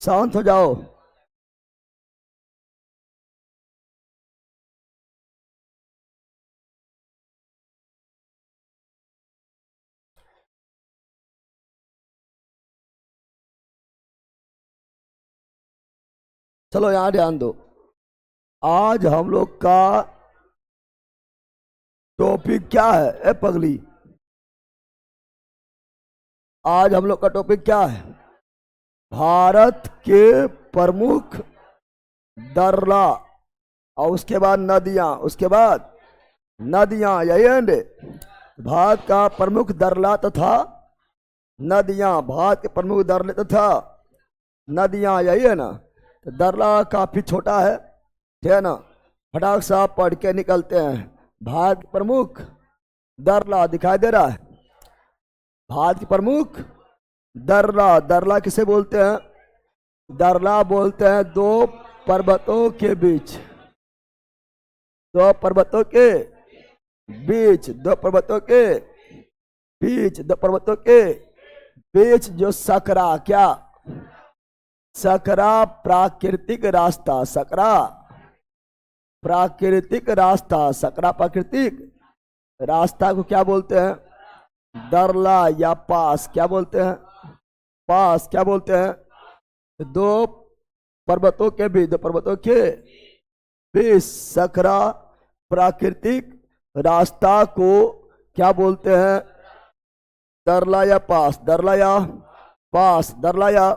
शांत हो जाओ। चलो यहां ध्यान दो। आज हम लोग का टॉपिक क्या है ए पगली? आज हम लोग का टॉपिक क्या है? भारत के प्रमुख दर्रा, और उसके बाद नदियां, उसके बाद नदियां, यही है ना? भारत का प्रमुख दर्रा तथा नदियां, भारत के प्रमुख दर्रे तथा नदियां, यही है ना? तो दर्रा काफी छोटा है, ठीक है ना? फटाक से आप पढ़ के निकलते हैं। भारत के प्रमुख दर्रा दिखाई दे रहा है। भारत के प्रमुख दर्रा, दर्रा किसे बोलते हैं? दर्रा बोलते हैं दो पर्वतों के बीच, दो पर्वतों के बीच, दो पर्वतों के बीच, दो पर्वतों के बीच जो सकरा, क्या सकरा? प्राकृतिक रास्ता, सकरा प्राकृतिक रास्ता, सकरा प्राकृतिक रास्ता को क्या बोलते हैं? दरला या पास, क्या बोलते हैं? पास, क्या बोलते हैं? दो पर्वतों के बीच, दो पर्वतों के बीच सकरा प्राकृतिक रास्ता को क्या बोलते हैं? दरला या पास, दरला या पास, दरला या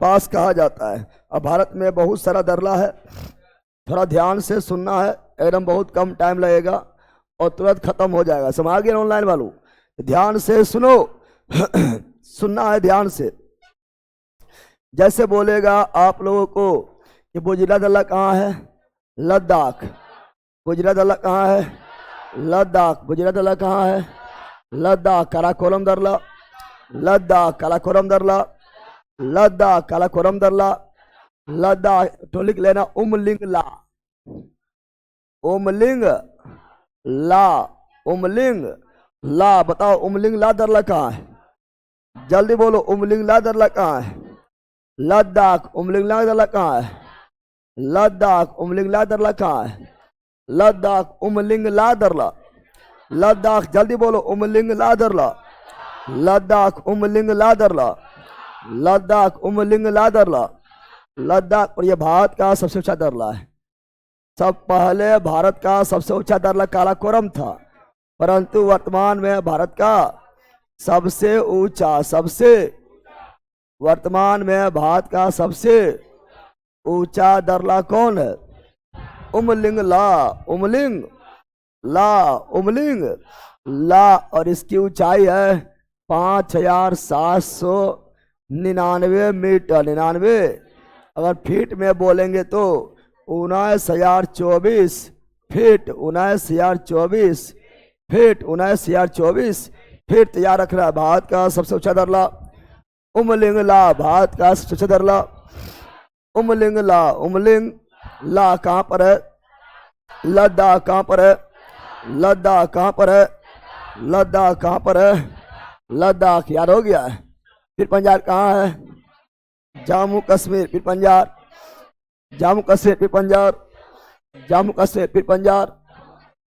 पास कहा जाता है। अब भारत में बहुत सारा दरला है, थोड़ा ध्यान से सुनना है, एकदम बहुत कम टाइम लगेगा और तुरंत खत्म हो जाएगा। समझ गए ऑनलाइन वालों? ध्यान से सुनो। सुनना है ध्यान से। जैसे बोलेगा आप लोगों को कि बुजिला दल्ला कहाँ है? लद्दाख। बुजिला दल्ला कहाँ है? लद्दाख। बुजिला दल्ला कहाँ है? लद्दाख। काराकोरम दर्ला, लद्दाख। काराकोरम दर्ला, लद्दाख। काराकोरम दर्ला, लद्दाख। तो लिख लेना उमलिंग ला, उमलिंग ला, उमलिंग ला। बताओ उमलिंग ला दर्ला कहाँ है? जल्दी बोलो, उमलिंग ला दर्ला कहाँ है? लद्दाख। उमलिंग ला दर्ला कहाँ है? लद्दाख। उमलिंग ला दर्ला कहाँ है? लद्दाख। उमलिंग ला दर्ला, लद्दाख। जल्दी बोलो, उमलिंग ला दर्ला, लद्दाख। उमलिंग ला दर्ला, लद्दाख। उमलिंग ला दर्ला, लद्दाख। और ये भारत का सबसे ऊंचा दर्रा है। सब पहले भारत का सबसे ऊंचा दर्रा काराकोरम था, परंतु वर्तमान में भारत का सबसे ऊंचा, सबसे वर्तमान में भारत का सबसे ऊंचा दर्रा कौन है? उमलिंग ला, उमलिंग ला, उमलिंग ला। और इसकी ऊंचाई है 5799 मीटर, 99। अगर फीट में बोलेंगे तो 19,024 फीट, 19,024 फीट, 19,024 फीट। तैयार रख रहा है भारत का सबसे ऊंचा दर्रा उमलिंग ला, भारत का सबसे ऊंचा दर्रा उमलिंग ला। उमलिंग ला कहां पर है? लद्दाख। कहां पर है? लद्दाख। कहां पर है? लद्दाख। कहां पर है? लद्दाख। याद हो गया है। फिर पंजाब कहाँ है? जम्मू कश्मीर। फिर पंजाब, जम्मू कश्मीर। फिर पंजाब, जम्मू कश्मीर। फिर पंजाब,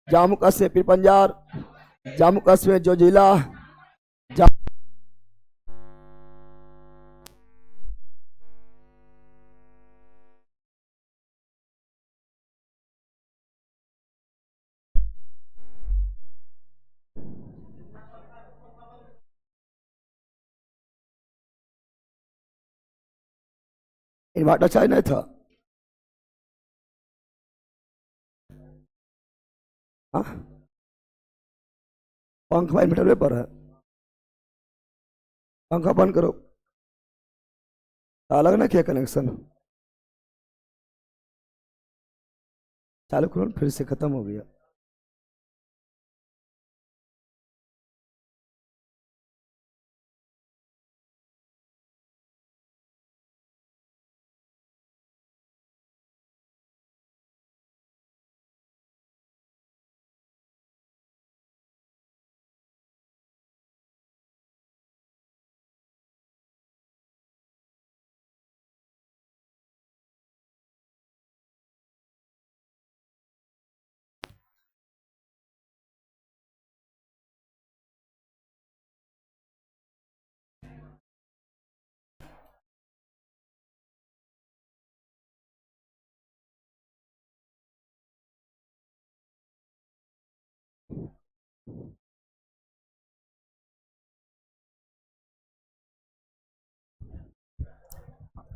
जम्मू कश्मीर। फिर पंजाब, जम्मू कश्मीर। जो जिला इन्वर्टर चाहिए नहीं था? हाँ, पंखा इन्वर्टर पर है। पंखा बंद करो। अलग ना किया कनेक्शन, चालू करो, फिर से खत्म हो गया।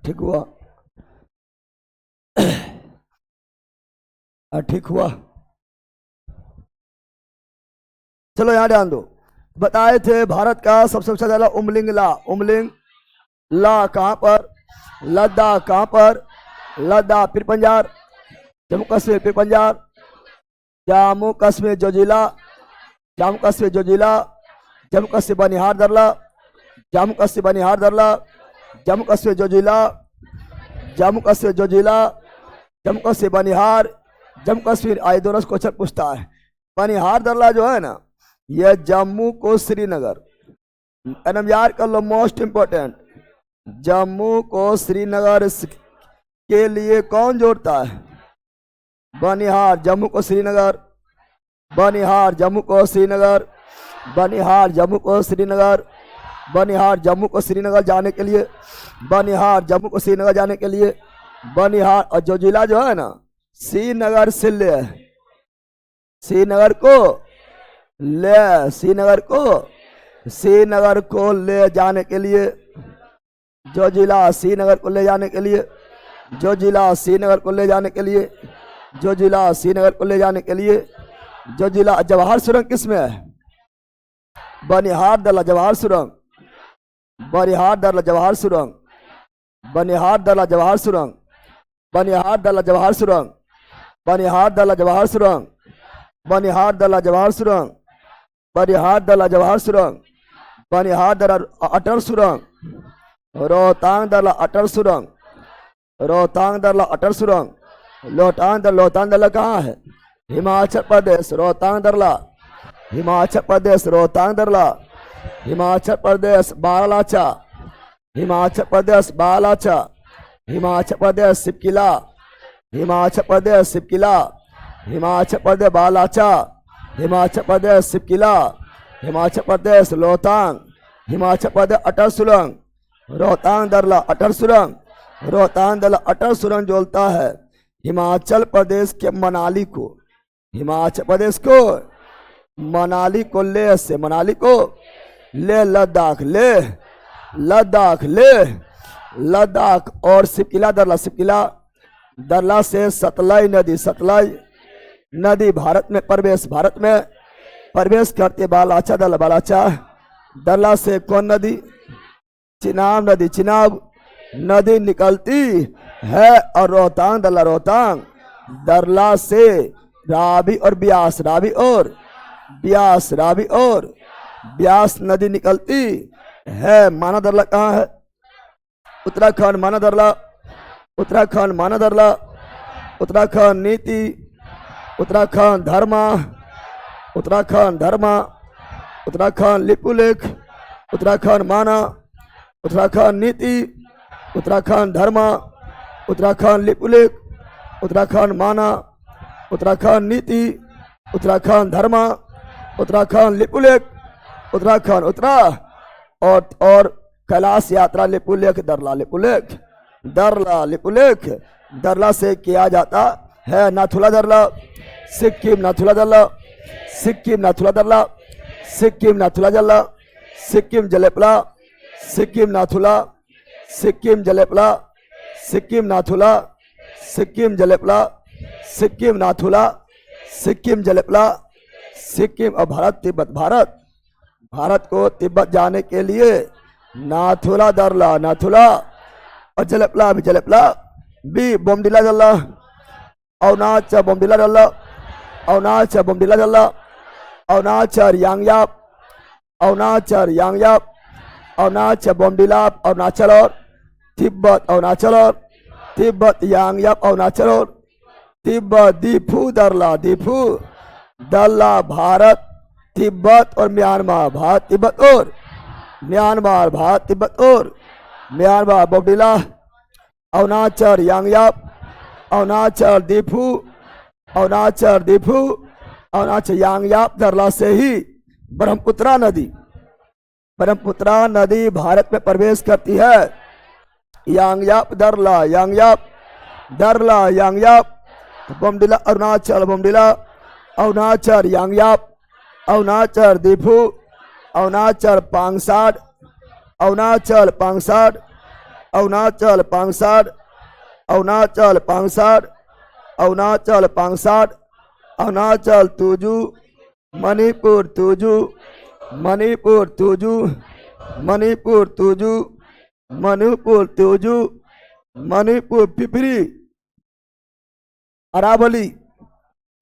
ठीक हुआ, ठीक हुआ। चलो यहां ध्यान दो। बताए थे भारत का सबसे ज्यादा उमलिंग ला, उमलिंग ला कहां पर? लद्दाख। कहां पर? लद्दाख। फिर पंजाब, जम्मू कश्मीर। फिर पंजाब, जम्मू कश्मीर जो जिला, जम्मू कश्मीर जो जिला, जम्मू कश्मीर बनिहार दरला, जम्मू कश्मीर बनिहार दरला, जम्मू कश्मीर जो जिला, जम्मू कश्मीर जो जिला, जम्मू कश्मीर बनिहार, जम्मू कश्मीर। आई दोनों क्वेश्चन पूछता है। बनिहार दरला जो है ना, यह जम्मू को श्रीनगर, एनम याद कर लो, मोस्ट इंपोर्टेंट, जम्मू को श्रीनगर के लिए कौन जोड़ता है? बनिहार जम्मू को श्रीनगर, बनिहार जम्मू को श्रीनगर, बनिहार जम्मू को श्रीनगर, बनिहार जम्मू को श्रीनगर जाने के लिए, बनिहार जम्मू को श्रीनगर जाने के लिए, बनिहार। और जो जिला जो है ना, श्रीनगर से ले, श्रीनगर को ले, श्रीनगर को, श्रीनगर को ले जाने के लिए, जो जिला श्रीनगर को ले जाने के लिए, जो जिला श्रीनगर को ले जाने के लिए, जो जिला श्रीनगर को ले जाने के लिए, जो जिला। जवाहर सुरंग किसमें है? बनिहार दरला जवाहर सुरंग, बनिहार दरला जवाहर सुरंग, बनिहार दरला जवाहर सुरंग, बनिहार दरला जवाहर सुरंग, बनिहार दरला जवाहर सुरंग, बनिहार दरला जवाहर सुरंग, बनिहार दरला जवाहर सुरंग, बनिहार दरला अटल सुरंग, रोहतांग दरला अटल सुरंग, रोहतांग दरला अटल सुरंग, रोहतांग दरला कहाँ है? हिमाचल प्रदेश। रोहतांग दरला हिमाचल प्रदेश, रोहतांग दरला हिमाचल प्रदेश। बारालाचा, हिमाचल प्रदेश बारालाचा, हिमाचल प्रदेश सिपकिला, हिमाचल प्रदेश सिपकिला, हिमाचल प्रदेश बारालाचा, हिमाचल प्रदेश सिपकिला, हिमाचल प्रदेश रोहतांग, हिमाचल प्रदेश अटल सुरंग, रोहतांग दरला अटल सुरंग, रोहतांग दरला अटल सुरंग जोड़ता है हिमाचल प्रदेश के मनाली को, हिमाचल प्रदेश को मनाली को, ले से मनाली को, ले लद्दाख, ले लद्दाख, ले लद्दाख। और सिपकिला दरला, सिपकिला दरला से सतलज नदी, सतलज नदी भारत में प्रवेश, भारत में प्रवेश करते। बालाचा दरला, बालाचा दरला से कौन नदी? चिनाब नदी, चिनाब नदी निकलती है। और रोहतांग दरला, रोहतांग दरला से रावी और ब्यास, रावी और ब्यास, रावी और ब्यास नदी निकलती है। माना दरला कहाँ है? उत्तराखंड। माना दरला, उत्तराखंड। माना दरला, उत्तराखंड नीति, उत्तराखंड धर्मा, उत्तराखंड धर्मा, उत्तराखंड लिपुलेख, उत्तराखंड माना, उत्तराखंड नीति, उत्तराखंड धर्मा, उत्तराखंड लिपुलेख, उत्तराखंड माना, उत्तराखंड नीति, उत्तराखंड धर्मा, उत्तराखंड लिपुलेख, उत्तराखंड उत्तरा। और कैलाश यात्रा लिपुलेख दरला, लिपुलेख दरला, लिपुलेख दरला से किया जाता है। नाथुला दरला सिक्किम, नाथुला दरला सिक्किम, नाथुला दरला सिक्किम, नाथुला दरला सिक्किम जलेपला, सिक्किम नाथुला, सिक्किम जलेपला, सिक्किम नाथुला, सिक्किम जलेपला, सिक्किम नाथुला, सिक्किम जलेपला, सिक्किम। और भारत तिब्बत, भारत, भारत को तिब्बत जाने के लिए नाथुला दरला, नाथुला और जलेपला भी, जलेपला भी। बोमडिला दरला, अरुणाचल बोमडिला दरला, अरुणाचल बोमडिला दरला, अरुणाचल यांगयाप, अरुणाचल यांगयाप, अरुणाचल बोमडिला, अरुणाचल और तिब्बत, अरुणाचल और तिब्बत, यांगयाप अरुणाचल और तिब्बत। दीफू दरला, दीफू दरला भारत, तिब्बत और म्यांमार, भारत तिब्बत और म्यांमार, भारत तिब्बत और म्यांमार। बोमडिला, अरुणाचल यांगयाप, अरुणाचल दीफू, अरुणाचल दीफू, अरुणाचल यांगयाप दरला से ही ब्रह्मपुत्रा नदी, ब्रह्मपुत्रा नदी भारत में प्रवेश करती है। यांगयाप दरला, यांगयाप दरला, यांगयाप बोमडिला, अरुणाचल बोमडिला, अरुणाचल यांगयाप, अरुणाचल दीफू, अरुणाचल पांगसाड, अरुणाचल पांगसाड, अरुणाचल 65, अरुणाचल 65, अरुणाचल 65, अरुणाचल तुजू, मणिपुर तुजू, मणिपुर तुजू, मणिपुर तुजू, मणिपुर तुजू, मणिपुर पिपरी, अरावली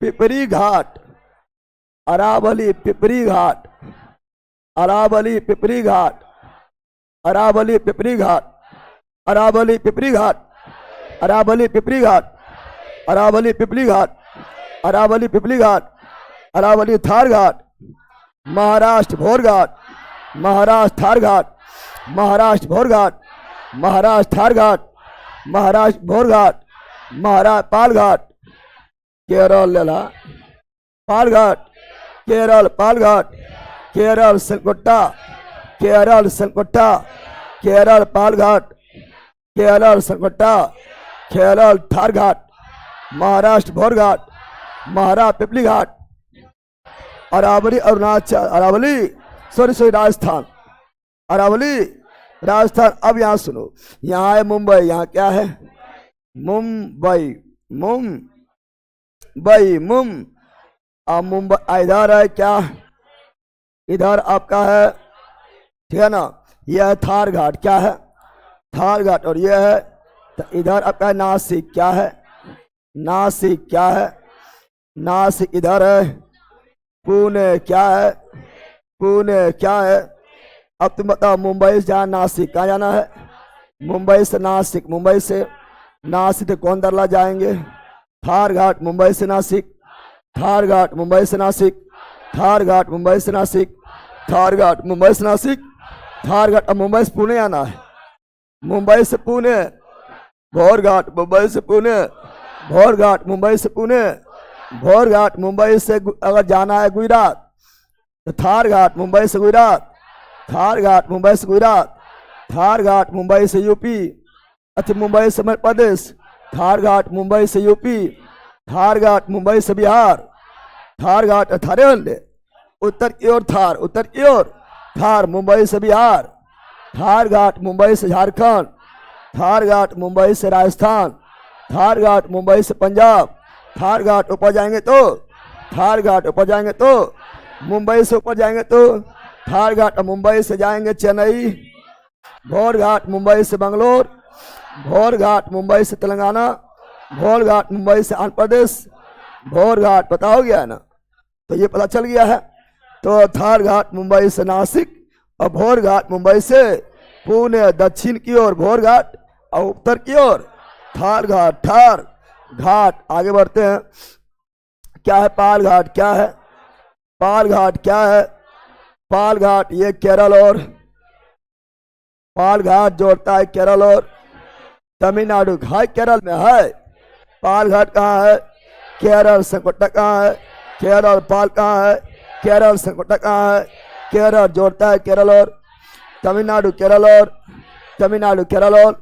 पिपरी घाट, अरावली पिपरी घाट, अरावली पिपरी घाट, अरावली पिपरी घाट, अरावली पिपरी घाट, अरावली पिपरी घाट, अरावली पिपली घाट, अरावली पिपली घाट, अरावली थार घाट, महाराष्ट्र भोर घाट, महाराष्ट्र थार घाट, महाराष्ट्र भोर घाट, महाराष्ट्र थार घाट, महाराष्ट्र भोर घाट, महाराष्ट्र पाल घाट, केरल लेला पाल घाट, केरल पाल घाट, केरल सनकोट्टा, केरल सनकोट्टा, केरल पाल घाट, केरल सनकोट्टा, केरल थार घाट, महाराष्ट्र भोर घाट, महाराष्ट्र पिपली घाट, अरावली अरुणाचल, अरावली सॉरी राजस्थान, अरावली राजस्थान। अब यहाँ सुनो, यहाँ है मुंबई, यहाँ क्या है मुंबई, मुंबई अब मुंबई इधर है क्या, इधर आपका है, ठीक है ना, यह है थार घाट, क्या है थार घाट, और यह है तो इधर आपका है नासिक, क्या है नासिक, क्या है नासिक, इधर है पुणे, क्या है पुणे, क्या है। अब तुम बताओ मुंबई से जहाँ नासिक, कहाँ जाना है, मुंबई से नासिक, मुंबई से नासिक तो कोंडरला जाएंगे, थार घाट मुंबई से नासिक, थार घाट मुंबई से नासिक, थार घाट मुंबई से नासिक, थार घाट मुंबई से नासिक, थार घाट। अब मुंबई से पुणे आना है, मुंबई से पुणे, भोर घाट मुंबई से पुणे, भोर घाट मुंबई से पुणे, भोर घाट मुंबई से अगर जाना है गुजरात तो थार घाट मुंबई से गुजरात, थार घाट मुंबई से गुजरात, थार घाट मुंबई से यूपी, अच्छा मुंबई से मध्य प्रदेश, थार घाट मुंबई से यूपी, थार घाट मुंबई से बिहार, थार घाट थारे उत्तर की ओर थार, उत्तर की ओर थार मुंबई से बिहार, थार घाट मुंबई से झारखंड, थार घाट मुंबई से राजस्थान, थार घाट मुंबई से पंजाब, थार घाट ऊपर जाएंगे तो, थार घाट ऊपर जाएंगे तो, मुंबई से ऊपर जाएंगे तो थार घाट मुंबई से जाएंगे चेन्नई, भोर घाट मुंबई से बंगलोर, भोर घाट मुंबई से तेलंगाना, भोर घाट मुंबई से आंध्र प्रदेश, भोर घाट पता हो गया है ना, तो ये पता चल गया है। तो थार घाट मुंबई से नासिक और भोर घाट मुंबई से पुणे, दक्षिण की ओर भोर घाट और उत्तर की ओर थार घाट, थार घाट। आगे बढ़ते हैं, क्या है पाल घाट, क्या है पाल घाट, क्या है पाल घाट, ये केरल और पाल घाट जोड़ता है केरल और तमिलनाडु, है केरल में है। पाल घाट कहाँ है, केरल संकोटा कहाँ है, केरल पाल कहाँ है, केरल संकोटा कहाँ है, केरल जोड़ता है केरल और तमिलनाडु, केरल और तमिलनाडु, केरल और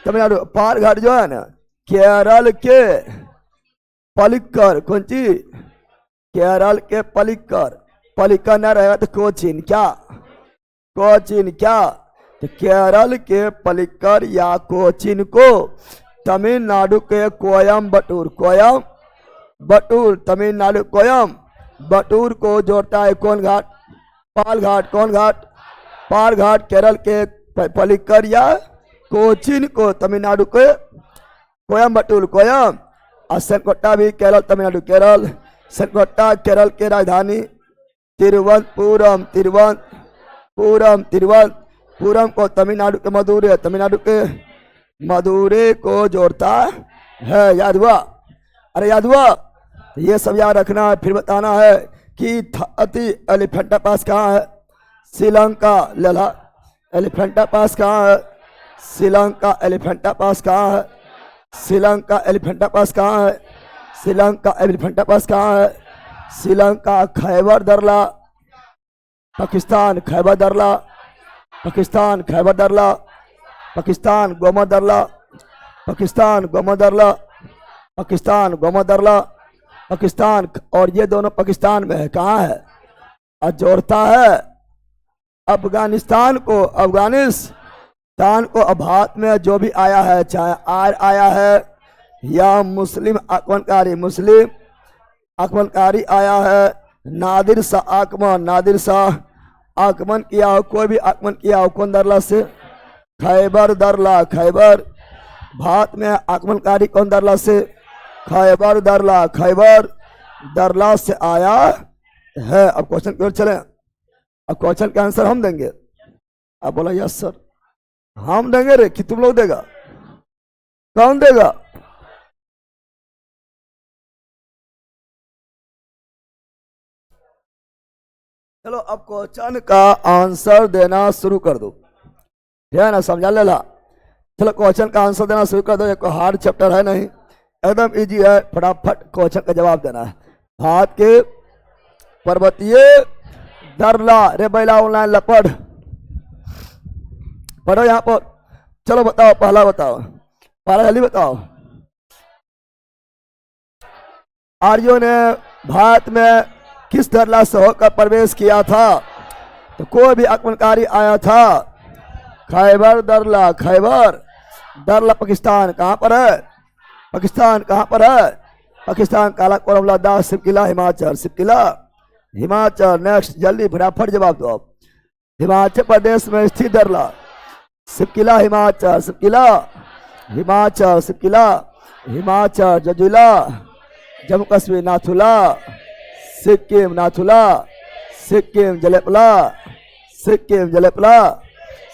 तमिलनाडु। पाल घाट जो है ना केरल के पलिक्कर, कौन चीज, केरल के पलिक्कर, पलिक्कर न रहेगा तो कोचीन, क्या कोचीन, क्या तो केरल के पलिक्कर या कोचीन को तमिलनाडु के कोयम्बटूर, कोयम्बटूर तमिलनाडु कोयम्बटूर को जोड़ता है कौन घाट, पाल घाट। कौन घाट, पाल घाट केरल के पलिक्कर या कोचीन को तमिलनाडु के कोयम्बटूर, कोयम। और सनकोट्टा भी केरल तमिलनाडु, केरल सनकोट्टा केरल के राजधानी तिरुवनंतपुरम, तिरुवनंतपुरम, तिरुवनंतपुरम को तमिलनाडु के मदुरै, तमिलनाडु के मदुरै को जोड़ता है। याद हुआ, अरे याद हुआ, ये सब याद रखना है। फिर बताना है कि अति एलिफेंटा पास कहाँ है, श्रीलंका, लला एलिफेंटा पास कहाँ है, श्रीलंका एलिफेंटा पास कहाँ है, श्रीलंका एलिफेंटा पास कहाँ है, श्रीलंका एलिफेंटा पास कहाँ है, श्रीलंका खैबर दरला, पाकिस्तान खैबर दरला, पाकिस्तान खैबर दरला, पाकिस्तान गोमा दरला, पाकिस्तान गोमा दरला, पाकिस्तान गोमा दरला, पाकिस्तान। और ये दोनों पाकिस्तान में है, कहाँ है, और जोड़ता है अफगानिस्तान को, अफगानिस्तान पाकिस्तान को आभात में जो भी आया है, चाहे आर आया है या मुस्लिम आक्रमणकारी आया है, नादिर शाह आक्रमण किया हो, कोई भी आक्रमण किया हो, कौन दरला से? खैबर दरला, खैबर भारत में आक्रमणकारी कौन दरला से? खैबर दरला से आया है। अब क्वेश्चन की ओर चले। अब क्वेश्चन का आंसर हम देंगे। अब बोला यस सर, हम देंगे रे कि तुम लोग देगा? कौन देगा? चलो अब क्वेश्चन का आंसर देना शुरू कर दो, है ना? समझा लेला? चलो क्वेश्चन का आंसर देना शुरू कर दो। ये कोई हार्ड चैप्टर है नहीं, एकदम इजी है, फटाफट क्वेश्चन का जवाब देना है। भारत के पर्वतीय दरला, रे बैला ऑनलाइन लपड़ पढ़ो यहाँ पर। चलो बताओ, पहला बताओ, पहला जल्दी बताओ। आर्यों ने भारत में किस दरला से होकर प्रवेश किया था? तो कोई भी आक्रमणकारी आया था, खैबर दरला, खैबर दरला पाकिस्तान कहाँ पर है? पाकिस्तान कहाँ पर है? पाकिस्तान काराकोरम, लद्दाख, सिपकिला, हिमाचल, सिपकिला हिमाचल। नेक्स्ट जल्दी फटाफट जवाब दो। हिमाचल प्रदेश में स्थित दरला, Shipkila Himachal, Shipkila Himachal, Shipkila Himachal. Zojila Jammu Kashmir, Nathula Sikkim, Nathula Sikkim. Jelepla Sikkim, Jelepla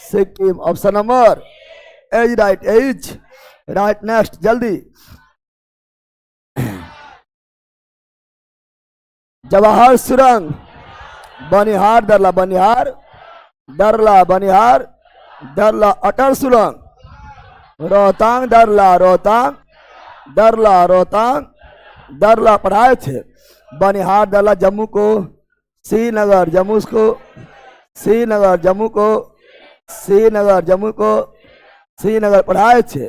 Sikkim. Option number A's right, A's right. Next जल्दी। जवाहर सुरंग, बनिहार दरला, बनिहार दरला, बनिहार दरला। अटल सुरंग, रोहतांग दरला, रोहतांग दरला, रोहतांग दरला पढ़ाए थे। बनिहार दरला जम्मू को, श्रीनगर जम्मू को, श्रीनगर जम्मू को, श्रीनगर जम्मू को, श्रीनगर पढ़ाए थे।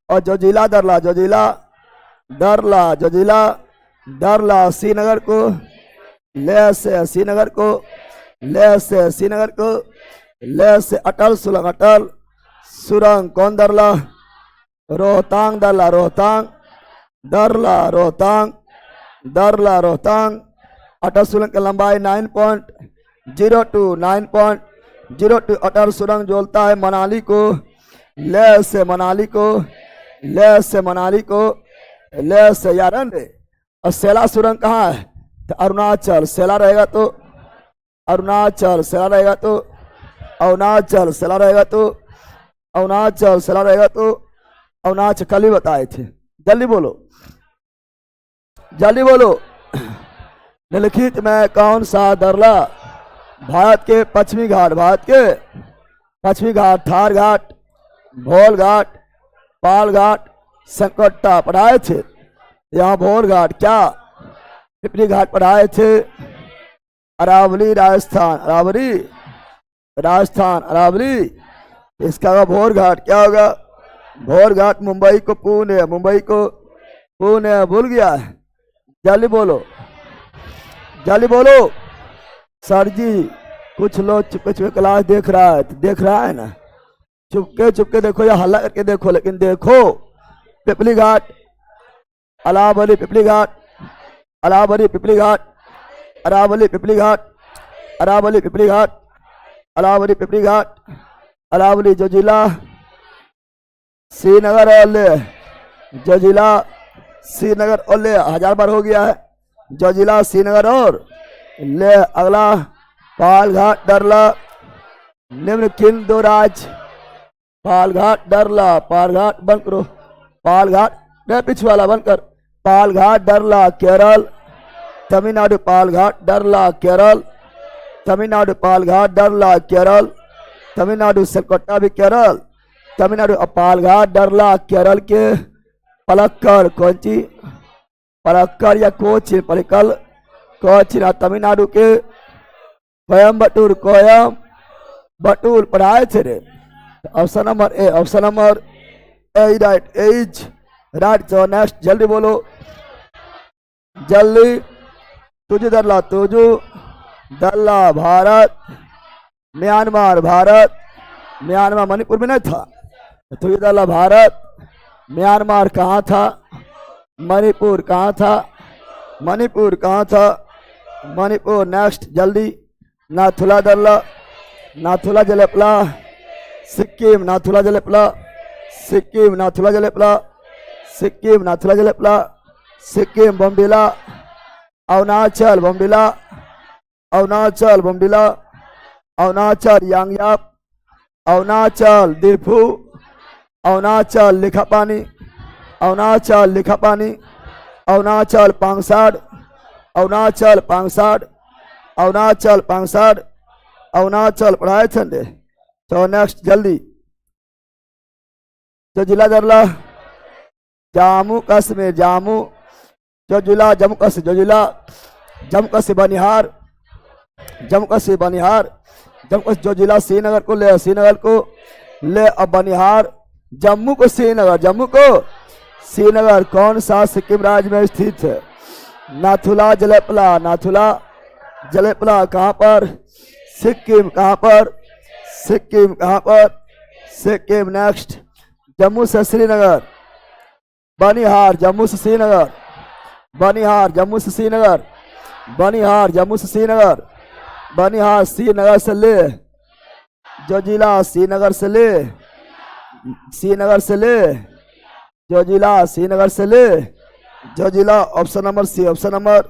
और जोजिला दरला, जोजिला दरला, जोजिला दरला श्रीनगर को, ले से श्रीनगर को, ले से श्रीनगर को, ले से अटल सुरंग, अटल सुरंग कौन दरला? रोहतांग दरला, रोहतांग दरला, रोहतांग दरला, रोहतांग। अटल सुरंग की लंबाई 9.02, 9.02। अटल सुरंग जोड़ता है मनाली को, ले से मनाली को, ले से मनाली को, ले से यारन रे। और सेला सुरंग कहाँ है? तो अरुणाचल, सेला रहेगा तो अरुणाचल, सेला रहेगा तो अरुणाचल, सेला रहेगा तो अरुणाचल, सेला रहेगा तो अरुणाचल। कल ही बताए थे, जल्दी बोलो, जल्दी बोलो। निम्नलिखित में कौन सा दरला भारत के पश्चिमी घाट, भारत के पश्चिमी घाट, थार घाट, भोल घाट, पाल घाट, संकट्टा पढ़ाए थे। यहाँ भोल घाट, क्या पिपली घाट पढ़ाए थे। अरावली राजस्थान, अरावली राजस्थान, अरावली। इसका भोर घाट क्या होगा? भोर घाट मुंबई को, पुणे, मुंबई को पुणे। भूल गया है? जल्दी बोलो, जल्दी बोलो। सर जी कुछ लोग चुपके चुपके क्लास देख रहा है, तो देख रहा है ना, चुपके चुपके देखो या हल्ला करके देखो, लेकिन देखो। पिपली घाट, अलावली पिपली घाट, अलावली पिपली घाट, अरावली पिपली घाट, अरावली पिपली घाट, अलावली पिपली घाट, अरावली जोजिला श्रीनगर और ले, जोजिला श्रीनगर और ले। 1000 बार हो गया है। जोजिला श्रीनगर और ले। अगला पाल घाट दरला, निम्न किन दो राज? पाल घाट दरला, पाल घाट बंद करो, पाल घाट पिछू वाला बंद कर। पाल घाट दरला केरल, तमिलनाडु। पाल घाट दरला केरल, तमिलनाडु। पाल घाट दरला केरल, तमिलनाडु। सलकट्टा भी केरल, तमिलनाडु। पाल घाट दरला केरल के पलक्कड़, कौन ची? पलक्कड़ या कोचिन, पलिकल कोचिन। तमिलनाडु के कोयम्बटूर, कोयम्बटूर पढ़ाए थे रे। Option number A, option number A right, A's right. तो नेक्स्ट जल्दी बोलो, जल्दी। तुझु दरला, तुझु दरला भारत, म्यांमार भारत, म्यांमार मणिपुर में नहीं था। तो ये दर्ला भारत, म्यांमार कहाँ था, मणिपुर कहाँ था, मणिपुर कहाँ था, मणिपुर। नेक्स्ट जल्दी। नाथुला दर्ला, नाथुला जलेपला, सिक्किम नाथुला जलेपला, सिक्किम नाथुला जलेपला, सिक्किम नाथुला जलेपला, सिक्किम बम्बिला, अरुणाचल बम्बिला, अरुणाचल बम्बिला, अरुणाचल यांगयाप, अरुणाचल दिफू, अरुणाचल लिखापानी, अरुणाचल लिखापानी, अरुणाचल पांगसाड, अरुणाचल पांगसाड, अरुणाचल पांगसाड, अरुणाचल पढ़ाए ठंडे। तो नेक्स्ट जल्दी। जो जिला दरला जम्मू कश्मीर, जम्मू, जो जिला जम्मू कश्मीर, जो जिला जम्मू कश्मीर बनिहार, जम्मू कश्मीर बनिहार, जम्मू कश्मीर। जो जिला श्रीनगर को ले, श्रीनगर को ले, अब बनिहार, जम्मू को श्रीनगर, जम्मू को श्रीनगर कौन सा सिक्किम राज्य में स्थित है? नाथुला जलेपला, नाथुला जलेपला कहाँ पर? सिक्किम कहाँ पर? सिक्किम कहाँ पर? सिक्किम। नेक्स्ट। जम्मू से श्रीनगर, बनिहार जम्मू से श्रीनगर, बनिहार जम्मू से श्रीनगर, बनिहार जम्मू से श्रीनगर, बनिहार श्रीनगर से ले, जो जिला श्रीनगर से ले, श्रीनगर से ले, जो जिला श्रीनगर से ले, जो जिला। Option number C, option number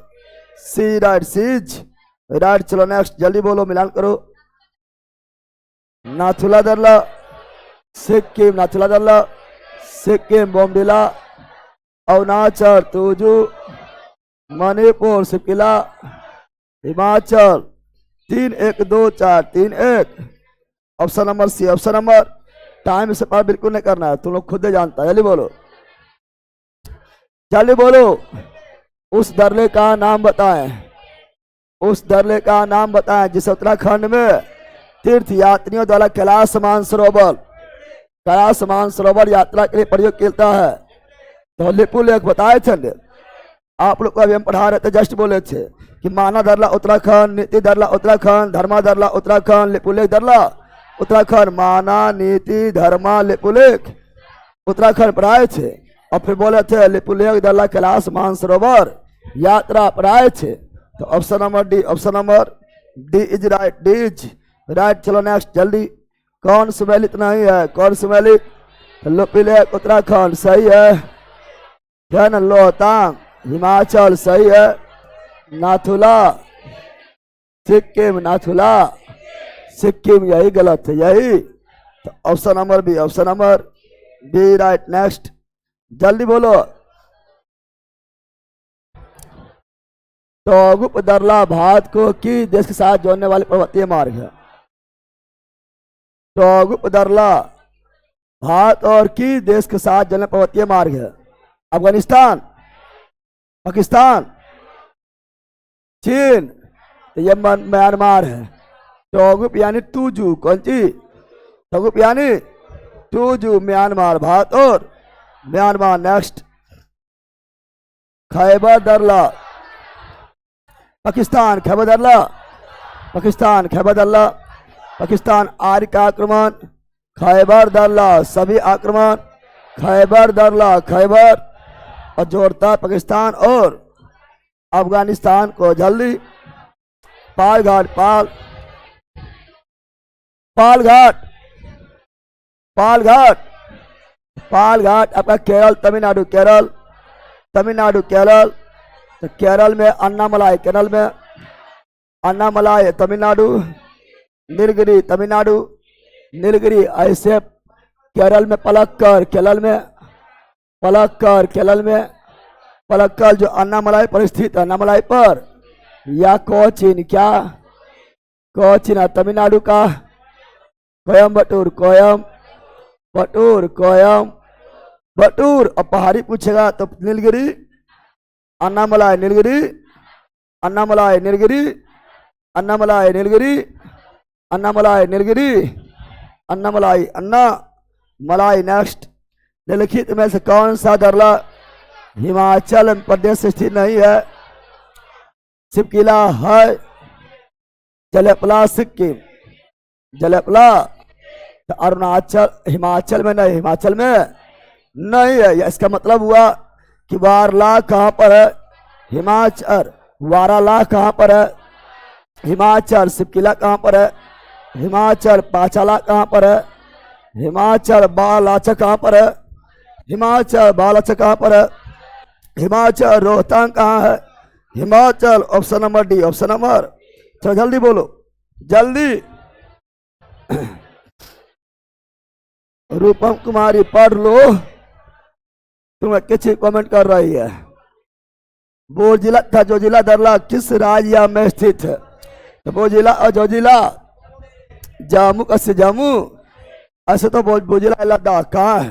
C right, C's right. चलो नेक्स्ट जल्दी बोलो, मिलान करो। नाथुला दर्ला सिक्किम, नाथुला दर्ला Sikkim Bomdila, Arunachal Tuju, Manipur Shipkila, Himachal 3 1 2 4 3 1। Option number C, option number. Time से पार बिल्कुल नहीं करना है, तुम लोग खुद ही जानता है। जल्दी बोलो, जल्दी बोलो। उस दर्रे का नाम बताएं, उस दर्रे का नाम बताएं जिसे उत्तराखंड में तीर्थ यात्रियों द्वारा कैलाश मानसरोवर, कैलाश मानसरोवर यात्रा के लिए प्रयोग किया है। तो लिपु लेख बताए थे आप लोग को, अभी हम पढ़ा रहे थे, जस्ट बोले थे कि माना दर्ला उत्तराखंड, नीति दर्ला उत्तराखंड, धर्मा दर्ला उत्तराखंड, लिपुलेख दर्ला उत्तराखंड। माना नीति धर्मा लिपुलेख उत्तराखंड पढ़ाए थे। और फिर बोले थे लिपुलेख दर्ला कैलाश मानसरोवर यात्रा पढ़ाए थे। तो option number D, option number D is right, D is right. चलो नेक्स्ट जल्दी। कौन सुमेलित नहीं है, कौन सुमेलित? लिपुलेख उत्तराखंड सही है, धन लोहतांग हिमाचल सही है, नाथुला सिक्किम, नाथुला सिक्किम यही गलत है, यही। तो option number B, option number B right. Next जल्दी बोलो। टोगुप दर्ला भारत को किस देश के साथ जोड़ने वाले पर्वतीय मार्ग है? टोगुप दर्ला भारत और किस देश के साथ जोड़ने पर्वतीय मार्ग है? अफगानिस्तान, पाकिस्तान, चीन, ये म्यांमार है। टोगुप यानी टूजू, कौन सी? टोगुप यानी टूजू, म्यांमार, भारत और म्यांमार। नेक्स्ट। खैबर दर्ला पाकिस्तान, खैबर दर्ला पाकिस्तान, खैबर दर्ला पाकिस्तान। आर्य का आक्रमण, खैबर दर्ला सभी आक्रमण, खैबर दर्ला खैबर, और जोड़ता पाकिस्तान और अफगानिस्तान को। जल्दी। पाल घाट, पाल घाट, पाल घाट, पाल घाट आपका केरल, तमिलनाडु, केरल, तमिलनाडु, केरल। तो केरल में अन्नामलाई, केरल में अन्नामलाई तमिलनाडु, नीलगिरी तमिलनाडु, नीलगिरी। ऐसे केरल में पलक्कड़, केरल में पलक्कड़, केरल में पलक्कड़ जो अन्नामलाई पर स्थित है, अन्नामलाई पर। या कोचीन, क्या कोचीन है तमिलनाडु का। कोयम्बटूर, कोयम्बटूर, कोयम्बटूर। और पहाड़ी पूछेगा तो नीलगिरी, अन्नामलाई, नीलगिरी, अन्नामलाई, नीलगिरी, अन्नामलाई, नीलगिरी, अन्नामलाई, नीलगिरी, अन्नामलाई, अन्नामलाई। नेक्स्ट। निम्नलिखित में से कौन सा दर्ला हिमाचल प्रदेश से स्थित नहीं है? सिपकिला है, जलेपला सिक्किम, जलेपला तो अरुणाचल हिमाचल में नहीं, हिमाचल में नहीं है। इसका मतलब हुआ कि वारला कहाँ पर है? हिमाचल। वाराला कहाँ पर है? हिमाचल। सिपकिला कहाँ पर है? हिमाचल। पाचाला कहाँ पर है? हिमाचल। बालाचा कहाँ पर है? हिमाचल। बालाचा कहाँ पर है? हिमाचल। रोहतांग कहाँ है? Himachal. Option number D, option number. चलो जल्दी बोलो, जल्दी। रूपम कुमारी पढ़ लो, तुम किसी कमेंट कर रही है। वो जिला था जो जिला दरला किस राज्य में स्थित है? तो वो जिला और जो जिला जम्मू कश्मीर, जम्मू। ऐसे तो वो जिला लद्दाख कहाँ है,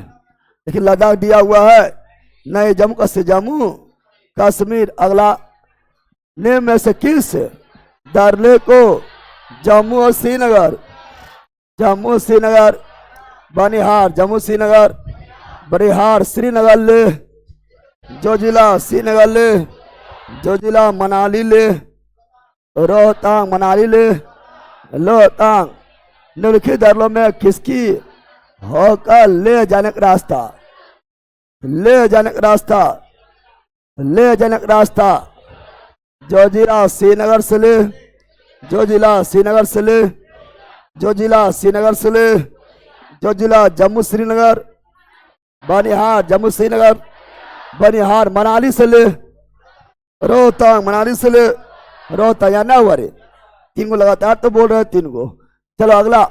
लेकिन लद्दाख दिया हुआ है नहीं। जम्मू कश्मीर, जम्मू कश्मीर। अगला, निम्न में से किस दरले को जम्मू और श्रीनगर, जम्मू श्रीनगर, बनिहार, जम्मू श्रीनगर, बनिहार श्रीनगर ले, जो जिला श्रीनगर ले, जो जिला मनाली ले, रोहतांग मनाली ले, रोहतांग। निम्नलिखित दरलों में किसकी होकर ले जाने का रास्ता, ले जाने का रास्ता, ले जाने का रास्ता? जो जिला श्रीनगर से ले, जो जिला श्रीनगर से ले, जो जिला श्रीनगर से ले, जो जिला जम्मू श्रीनगर, बनिहार जम्मू श्रीनगर, बनिहार मनाली से ले, रोहतांग मनाली से ले, रोहतांग। या ना हुआ रे? तीन को लगातार तो बोल रहे हैं, तीन को। चलो अगला,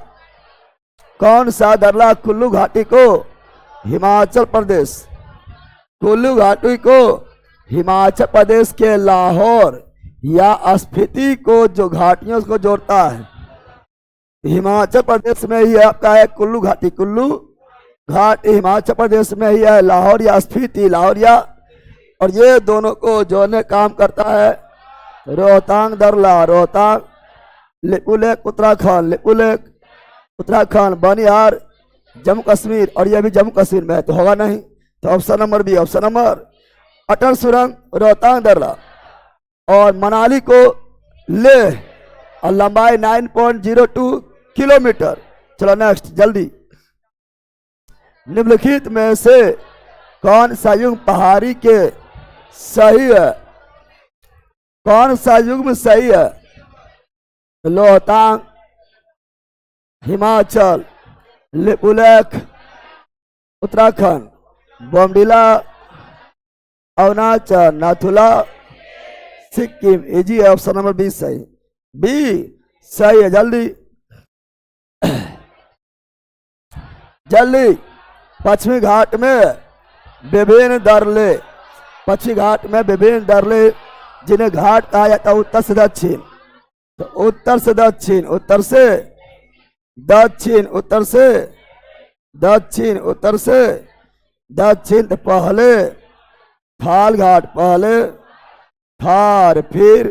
कौन सा दरला कुल्लू घाटी को हिमाचल प्रदेश, कुल्लू घाटी को हिमाचल प्रदेश के लाहौर या स्पीति को जो घाटियों को जोड़ता है? हिमाचल प्रदेश में ही आपका है कुल्लू घाटी। कुल्लू घाटी हिमाचल प्रदेश में ही है, लाहौर या स्पीति, लाहौर या। और ये दोनों को जोड़ने काम करता है रोहतांग दरला, रोहतांग। लिपुलेख उत्तराखंड, लिपुलेख उत्तराखंड, बनिहार जम्मू कश्मीर। और ये भी जम्मू कश्मीर में है, तो होगा नहीं। तो option number B, option number. Atal सुरंग रोहतांग दरला और मनाली को ले, और लंबाई 9.02 किलोमीटर। चलो नेक्स्ट जल्दी। निम्नलिखित में से कौन सा युग्म पहाड़ी के सही है, कौन सा युग्म सही है? रोहतांग हिमाचल, लिपुलेख उत्तराखंड, बोमडिला अरुणाचल, नाथुला सिक्किम। इजी है, ऑप्शन नंबर बी सही, बी सही है। जल्दी जल्दी। पश्चिमी घाट में विभिन्न दरले, पश्चिमी घाट में विभिन्न दरले जिन्हें घाट कहा जाता है उत्तर से दक्षिण। तो उत्तर से दक्षिण, उत्तर से दक्षिण, उत्तर से दक्षिण, उत्तर से दक्षिण। तो पहले थाल घाट, पहले थार, फिर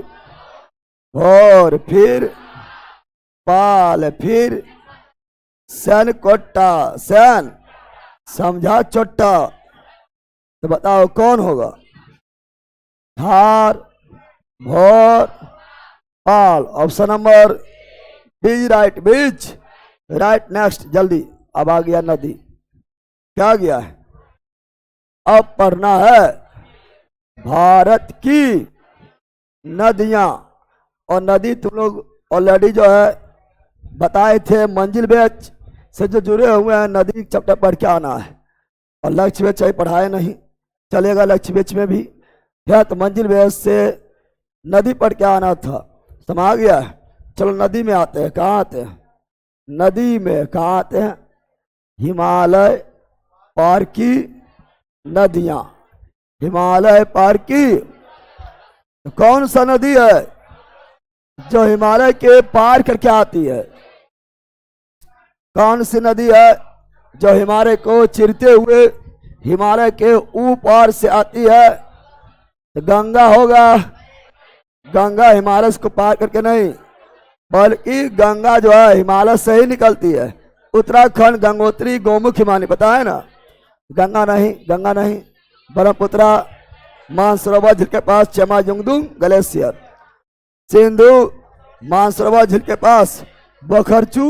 भोर, फिर पाल, फिर सैन कोट्टा, सैन समझा चोट्टा। तो बताओ कौन होगा? थार, भोर, पाल। ऑप्शन नंबर बी राइट, बीच राइट। नेक्स्ट जल्दी। अब आ गया नदी, क्या गया है? अब पढ़ना है भारत की नदियां। और नदी तुम लोग ऑलरेडी जो है बताए थे, मंजिल बैच से जो जुड़े हुए हैं, नदी चैप्टर पढ़ के आना है। और लक्ष्य बैच अभी पढ़ाए नहीं, चलेगा लक्ष्य बैच में भी है। तो मंजिल बैच से नदी पढ़ के आना था, समझ आ गया है। चलो नदी में आते हैं। कहाँ आते हैं? नदी में कहाँ आते हैं? हिमालय पार की नदियां, हिमालय पार की। तो कौन सा नदी है जो हिमालय के पार करके आती है? कौन सी नदी है जो हिमालय को चिरते हुए हिमालय के ऊपर से आती है? तो गंगा होगा। गंगा हिमालय को पार करके नहीं, बल्कि गंगा जो है हिमालय से ही निकलती है। उत्तराखंड गंगोत्री गोमुख हिमालय, पता है ना? गंगा नहीं, गंगा नहीं। ब्रह्मपुत्रा मानसरोवर झील के पास चमाजुंगदुंग ग्लेशियर, सिंधु मानसरोवर झील के पास बखरचू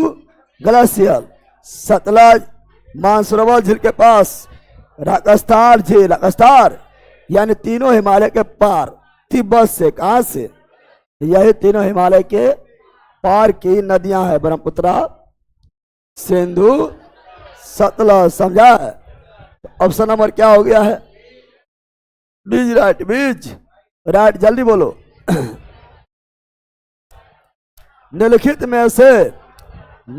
ग्लेशियर, सतलज मानसरोवर झील के पास राकस्तार झील, राकस्तार यानी तीनों हिमालय के पार, तिब्बत से, कहां से, यही तीनों हिमालय के पार की नदियां हैं, ब्रह्मपुत्रा, सिंधु, सतलज। समझा है? ऑप्शन नंबर क्या हो गया है? बीज, राइट, बीज राइट, जल्दी बोलो। निम्नलिखित में से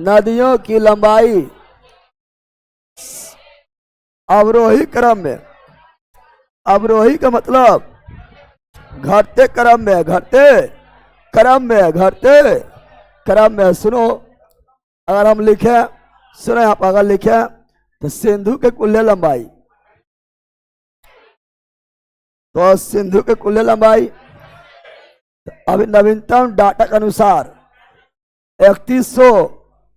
नदियों की लंबाई अवरोही क्रम में, अवरोही का मतलब घटते क्रम में, घटते क्रम में, घटते क्रम में। सुनो, अगर हम लिखे, सुनो यहां पर अगर लिखे तो सिंधु के कुल लंबाई, तो सिंधु के कुल लंबाई अभी नवीनतम डाटा के अनुसार 3100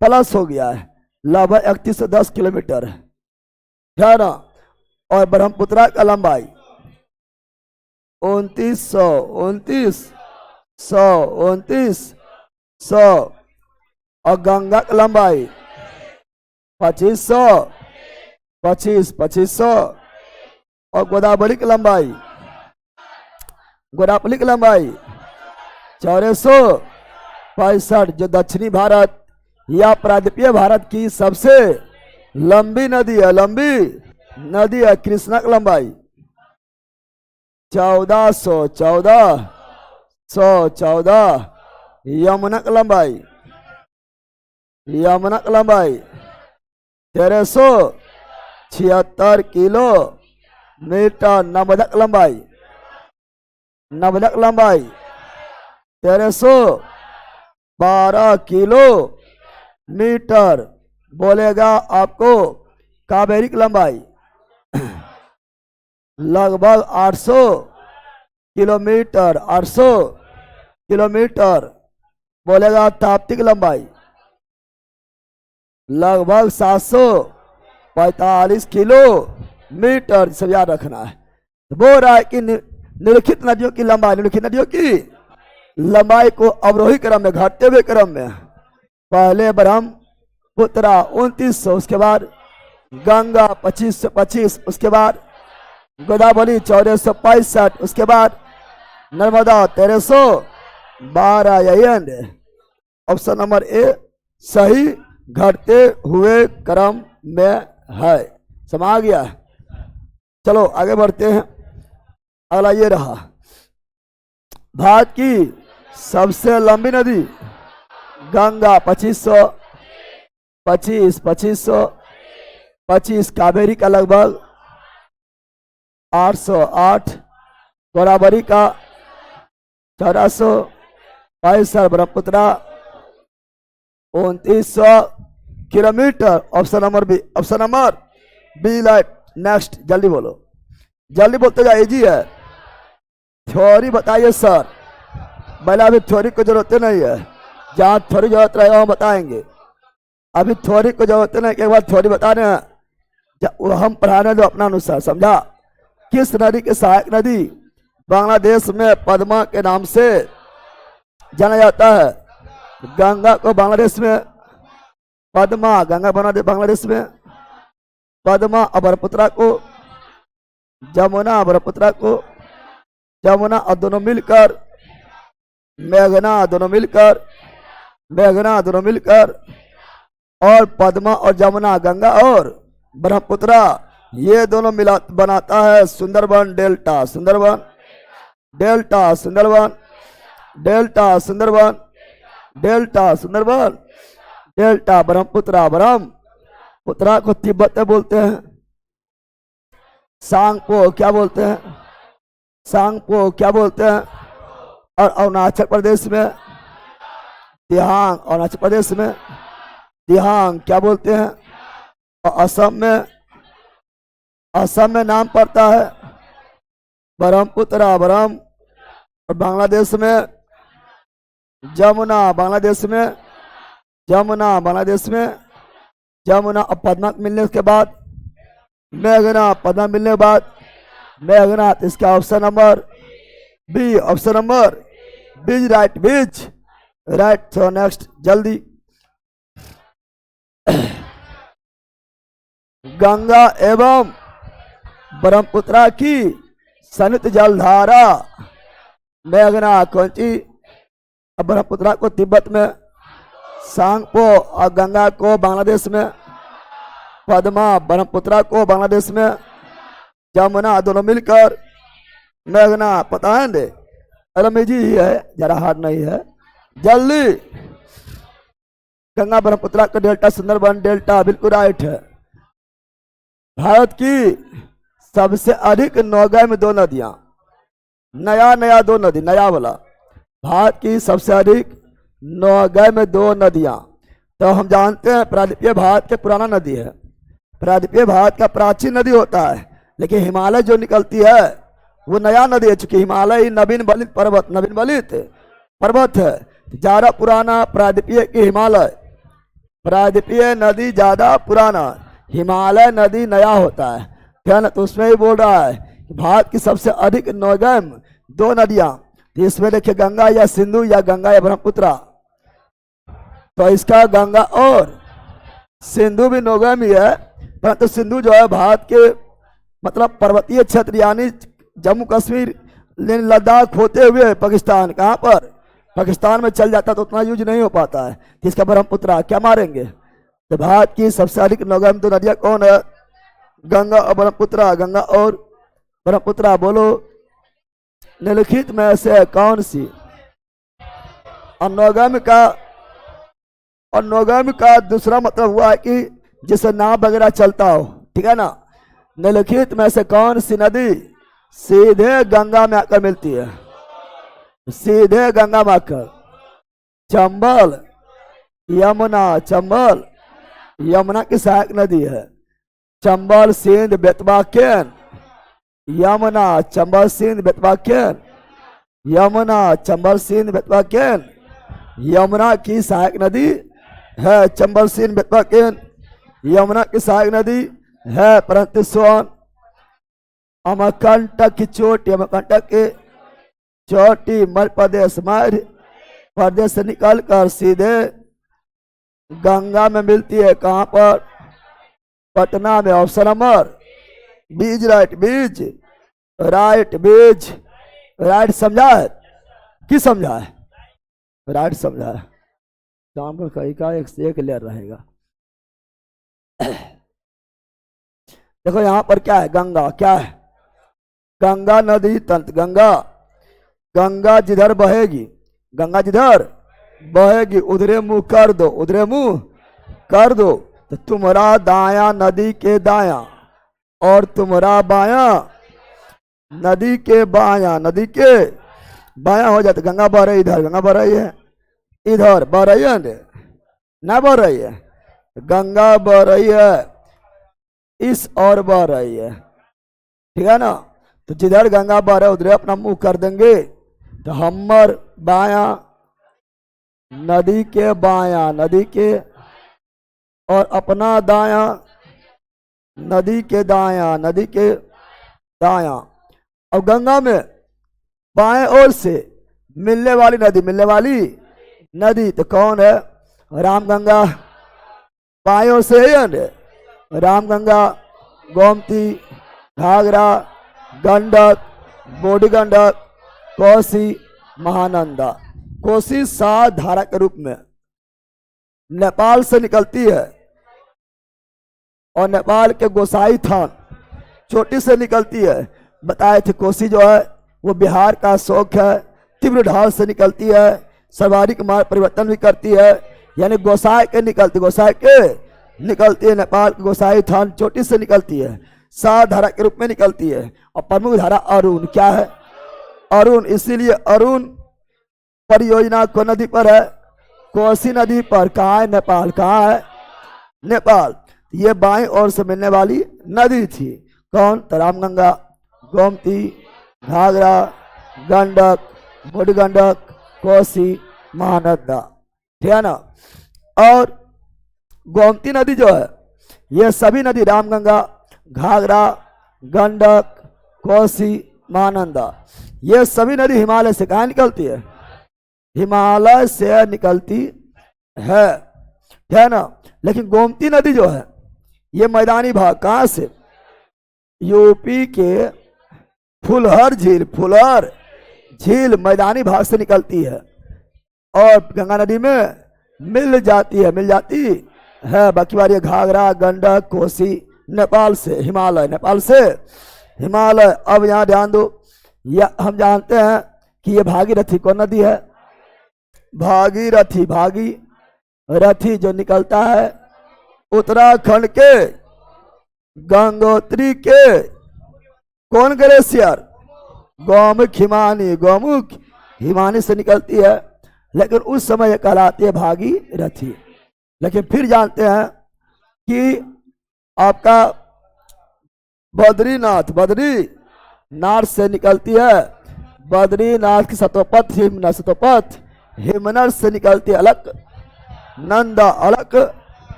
प्लस हो गया है, लगभग 3110 किलोमीटर है ना। और ब्रह्मपुत्रा का लंबाई 2900 और गंगा की लंबाई 2500 और गोदावरी की लंबाई, गोदावरी की लंबाई 465, जो दक्षिणी भारत या प्रायद्वीपीय भारत की सबसे लंबी नदी है, लंबी नदी है। कृष्णा की लंबाई 1414, यमुना की लंबाई, यमुना की लंबाई 1376 किलोमीटर। नर्मदा की लंबाई, नर्मदा की लंबाई 1312 किलोमीटर। बोलेगा आपको कावेरी की लंबाई लगभग 800 किलोमीटर, 800 किलोमीटर। बोलेगा ताप्ती की लंबाई लगभग 745 किलोमीटर। सब याद रखना है। बोल रहा है कि निम्नलिखित नदियों की लंबाई, निम्नलिखित नदियों की लंबाई को अवरोही क्रम में, घटते हुए क्रम में, पहले ब्रह्मपुत्रा 2900, उसके बाद गंगा 2525, उसके बाद गोदावरी 1465, उसके बाद नर्मदा 1312। यही एंड ऑप्शन नंबर ए सही घटते हुए क्रम में है। समझ आ गया? चलो आगे बढ़ते हैं। अगला ये रहा, भारत की सबसे लंबी नदी गंगा 2525, कावेरी का लगभग 808, गोदावरी का 1465, Brahmaputra 2900 kilometre. Option number B, option number B light. Next, जल्दी बोलो, जल्दी बोलते जाओ, इजी है। थ्योरी बताइए सर। पहले अभी थ्योरी को जरूरत नहीं है, जहाँ थ्योरी जरूरत रहेगा वहाँ बताएंगे। अभी थ्योरी को जरूरत नहीं, एक बार थ्योरी बताने वो हम पढ़ाने दो अपना अनुसार। समझा? किस नदी के सहायक नदी बांग्लादेश में पद्मा के नाम से जाना जाता है? गंगा को बांग्लादेश में पद्मा, गंगा बांग्लादेश में पद्मा, और ब्रह्मपुत्रा को जमुना, ब्रह्मपुत्रा को जमुना, और दोनों मिलकर मेघना, दोनों मिलकर मेघना, दोनों मिलकर, और पद्मा और जमुना, गंगा और ब्रह्मपुत्रा, ये दोनों मिला बनाता है Sundarban delta. Sundarban delta, Sundarban delta, Sundarban delta, Sundarban delta. Brahmaputra, Brahmaputra को तिब्बत में बोलते हैं सांगपो, क्या बोलते हैं? सांगपो, क्या बोलते हैं? और अरुणाचल प्रदेश में दिहांग, अरुणाचल प्रदेश में दिहांग क्या बोलते हैं? और असम में नाम पड़ता है ब्रह्मपुत्रा, और बांग्लादेश में जमुना, बांग्लादेश में जमुना, बांग्लादेश में जमुना। और पद्मा मिलने के बाद मेघना, पद्मा मिलने के बाद मेघना। तो इसका option number B, option number B right, B's right. तो नेक्स्ट जल्दी गंगा एवं ब्रह्मपुत्रा की सनित जलधारा मेघना कौन सी? ब्रह्मपुत्रा को तिब्बत में, सांगपो और गंगा को बांग्लादेश में, पद्मा ब्रह्मपुत्रा को बांग्लादेश में, जमुना दोनों मिलकर मेघना, पता है ना? अरे जी ही है, जरा हार्ड नहीं है, जल्दी। गंगा ब्रह्मपुत्रा का डेल्टा सुंदरबन डेल्टा बिल्कुल राइट है। भारत की सबसे अधिक नौगम में 2 नदियां, नया 2 नदी, नया वाला। भारत की सबसे अधिक नौगम में 2 नदियां। तो हम जानते हैं प्रायद्वीपीय भारत के पुराना नदी है, प्रायद्वीपीय भारत का प्राचीन नदी होता है, लेकिन हिमालय जो निकलती है वो नया नदी है, चूंकि हिमालय नवीन बलित पर्वत है, ज्यादा पुराना प्रायद्वीपीय की हिमालय, प्रायद्वीपीय नदी ज्यादा पुराना, हिमालय नदी नया होता है, क्या ना? तो उसमें ही बोल रहा है कि भारत की सबसे अधिक नौगम 2 नदियां, इसमें देखिए गंगा या सिंधु या गंगा या ब्रह्मपुत्रा। तो इसका गंगा और सिंधु भी नौगम ही है, परंतु सिंधु जो है भारत के मतलब पर्वतीय क्षेत्र यानी जम्मू कश्मीर लद्दाख होते हुए पाकिस्तान, कहाँ पर? पाकिस्तान में चल जाता तो उतना यूज नहीं हो पाता है। इसका ब्रह्मपुत्रा क्या मारेंगे? तो भारत की सबसे अधिक नौगम 2 नदियां कौन है? गंगा और ब्रह्मपुत्रा। गंगा और ब्रह्मपुत्रा, बोलो निम्नलिखित में से कौन सी? और नौगम का दूसरा मतलब हुआ है कि जिससे नाव वगैरह चलता हो, ठीक है ना? निम्नलिखित में से कौन सी नदी सीधे गंगा में आकर मिलती है? सीधे गंगा में आकर चंबल, यमुना। चंबल यमुना की सहायक नदी है। चंबल सिंध बेतवा केन, यमुना चंबल सिंध बेतवा केन, यमुना चंबल सिंध बेतवा केन, यमुना की सहायक नदी है। चंबल सिंध बेतवा केन यमुना की सहायक नदी है, परंतु सोन अमरकंटक की चोटी, अमरकंटक की चोटी मध्य प्रदेश से निकल कर सीधे गंगा में मिलती है। कहां पर? पटना में। ऑप्शन नंबर बीज right, B's right, B's right. समझा है कि समझा है? राइट समझा है। शाम को कहीं का एक लेयर रहेगा। देखो यहां पर क्या है? गंगा क्या है? गंगा नदी तंत्र। गंगा जिधर बहेगी, गंगा जिधर बहेगी उधरे मुंह कर दो, उधरे मुंह कर दो। तो तुम्हारा दाया नदी के दाया और तुम्हारा बाया नदी के बाया, नदी के बाया हो जाता। गंगा बह रही इधर, गंगा बह रही है इधर, बह रही है ना बह रही है? गंगा बह रही है इस और बह रही है, ठीक है ना? तो जिधर गंगा बह रहा है उधर अपना मुंह कर देंगे। तो हमर बाया नदी के बाया, नदी के, और अपना दाया नदी के दाया, नदी के दाया। और गंगा में बाएं ओर से मिलने वाली नदी तो कौन है? रामगंगा। बाएं ओर से है रामगंगा, गोमती, घाघरा, गंडक, बूढ़ी गंडक, कोसी, महानंदा। कोसी 7 धारा के रूप में नेपाल से निकलती है और नेपाल के गोसाई थान चोटी से निकलती है। बताए थे कोसी जो है वो बिहार का शौक है, तीव्र ढाल से निकलती है, सर्वाधिक मार्ग परिवर्तन भी करती है, यानी गोसाई के निकलती है। नेपाल के गोसाई थान चोटी से निकलती है, 7 धारा के रूप में निकलती है। और प्रमुख धारा अरुण क्या है? अरुण, इसीलिए अरुण परियोजना को नदी पर है, कोसी नदी पर। कहाँ है? नेपाल। कहाँ है? नेपाल। ये बाएं ओर से मिलने वाली नदी थी। कौन? तो रामगंगा, गोमती, घाघरा, गंडक, बूढ़ी गंडक, कोसी, महानंदा, ठीक है ना? और गोमती नदी जो है ये सभी नदी रामगंगा, घाघरा, गंडक, कोसी, महानंदा, ये सभी नदी हिमालय से कहाँ निकलती है? हिमालय से निकलती है, ठीक है ना? लेकिन गोमती नदी जो है ये मैदानी भाग कहाँ से? यूपी के फुलहर झील मैदानी भाग से निकलती है और गंगा नदी में मिल जाती है। बाकी बार ये घाघरा, गंडक, कोसी नेपाल से, हिमालय। अब यहाँ ध्यान दो, या हम जानते हैं कि ये भागीरथी कौन नदी है? भागीरथी जो निकलता है उत्तराखंड के गंगोत्री के कौन ग्लेशियर? गौमुख हिमानी से निकलती है, लेकिन उस समय ये कहलाती है भागीरथी। लेकिन फिर जानते हैं कि आपका बद्रीनाथ से निकलती है, बद्रीनाथ की सतोपथ हिमनर से निकलती है अलकनंदा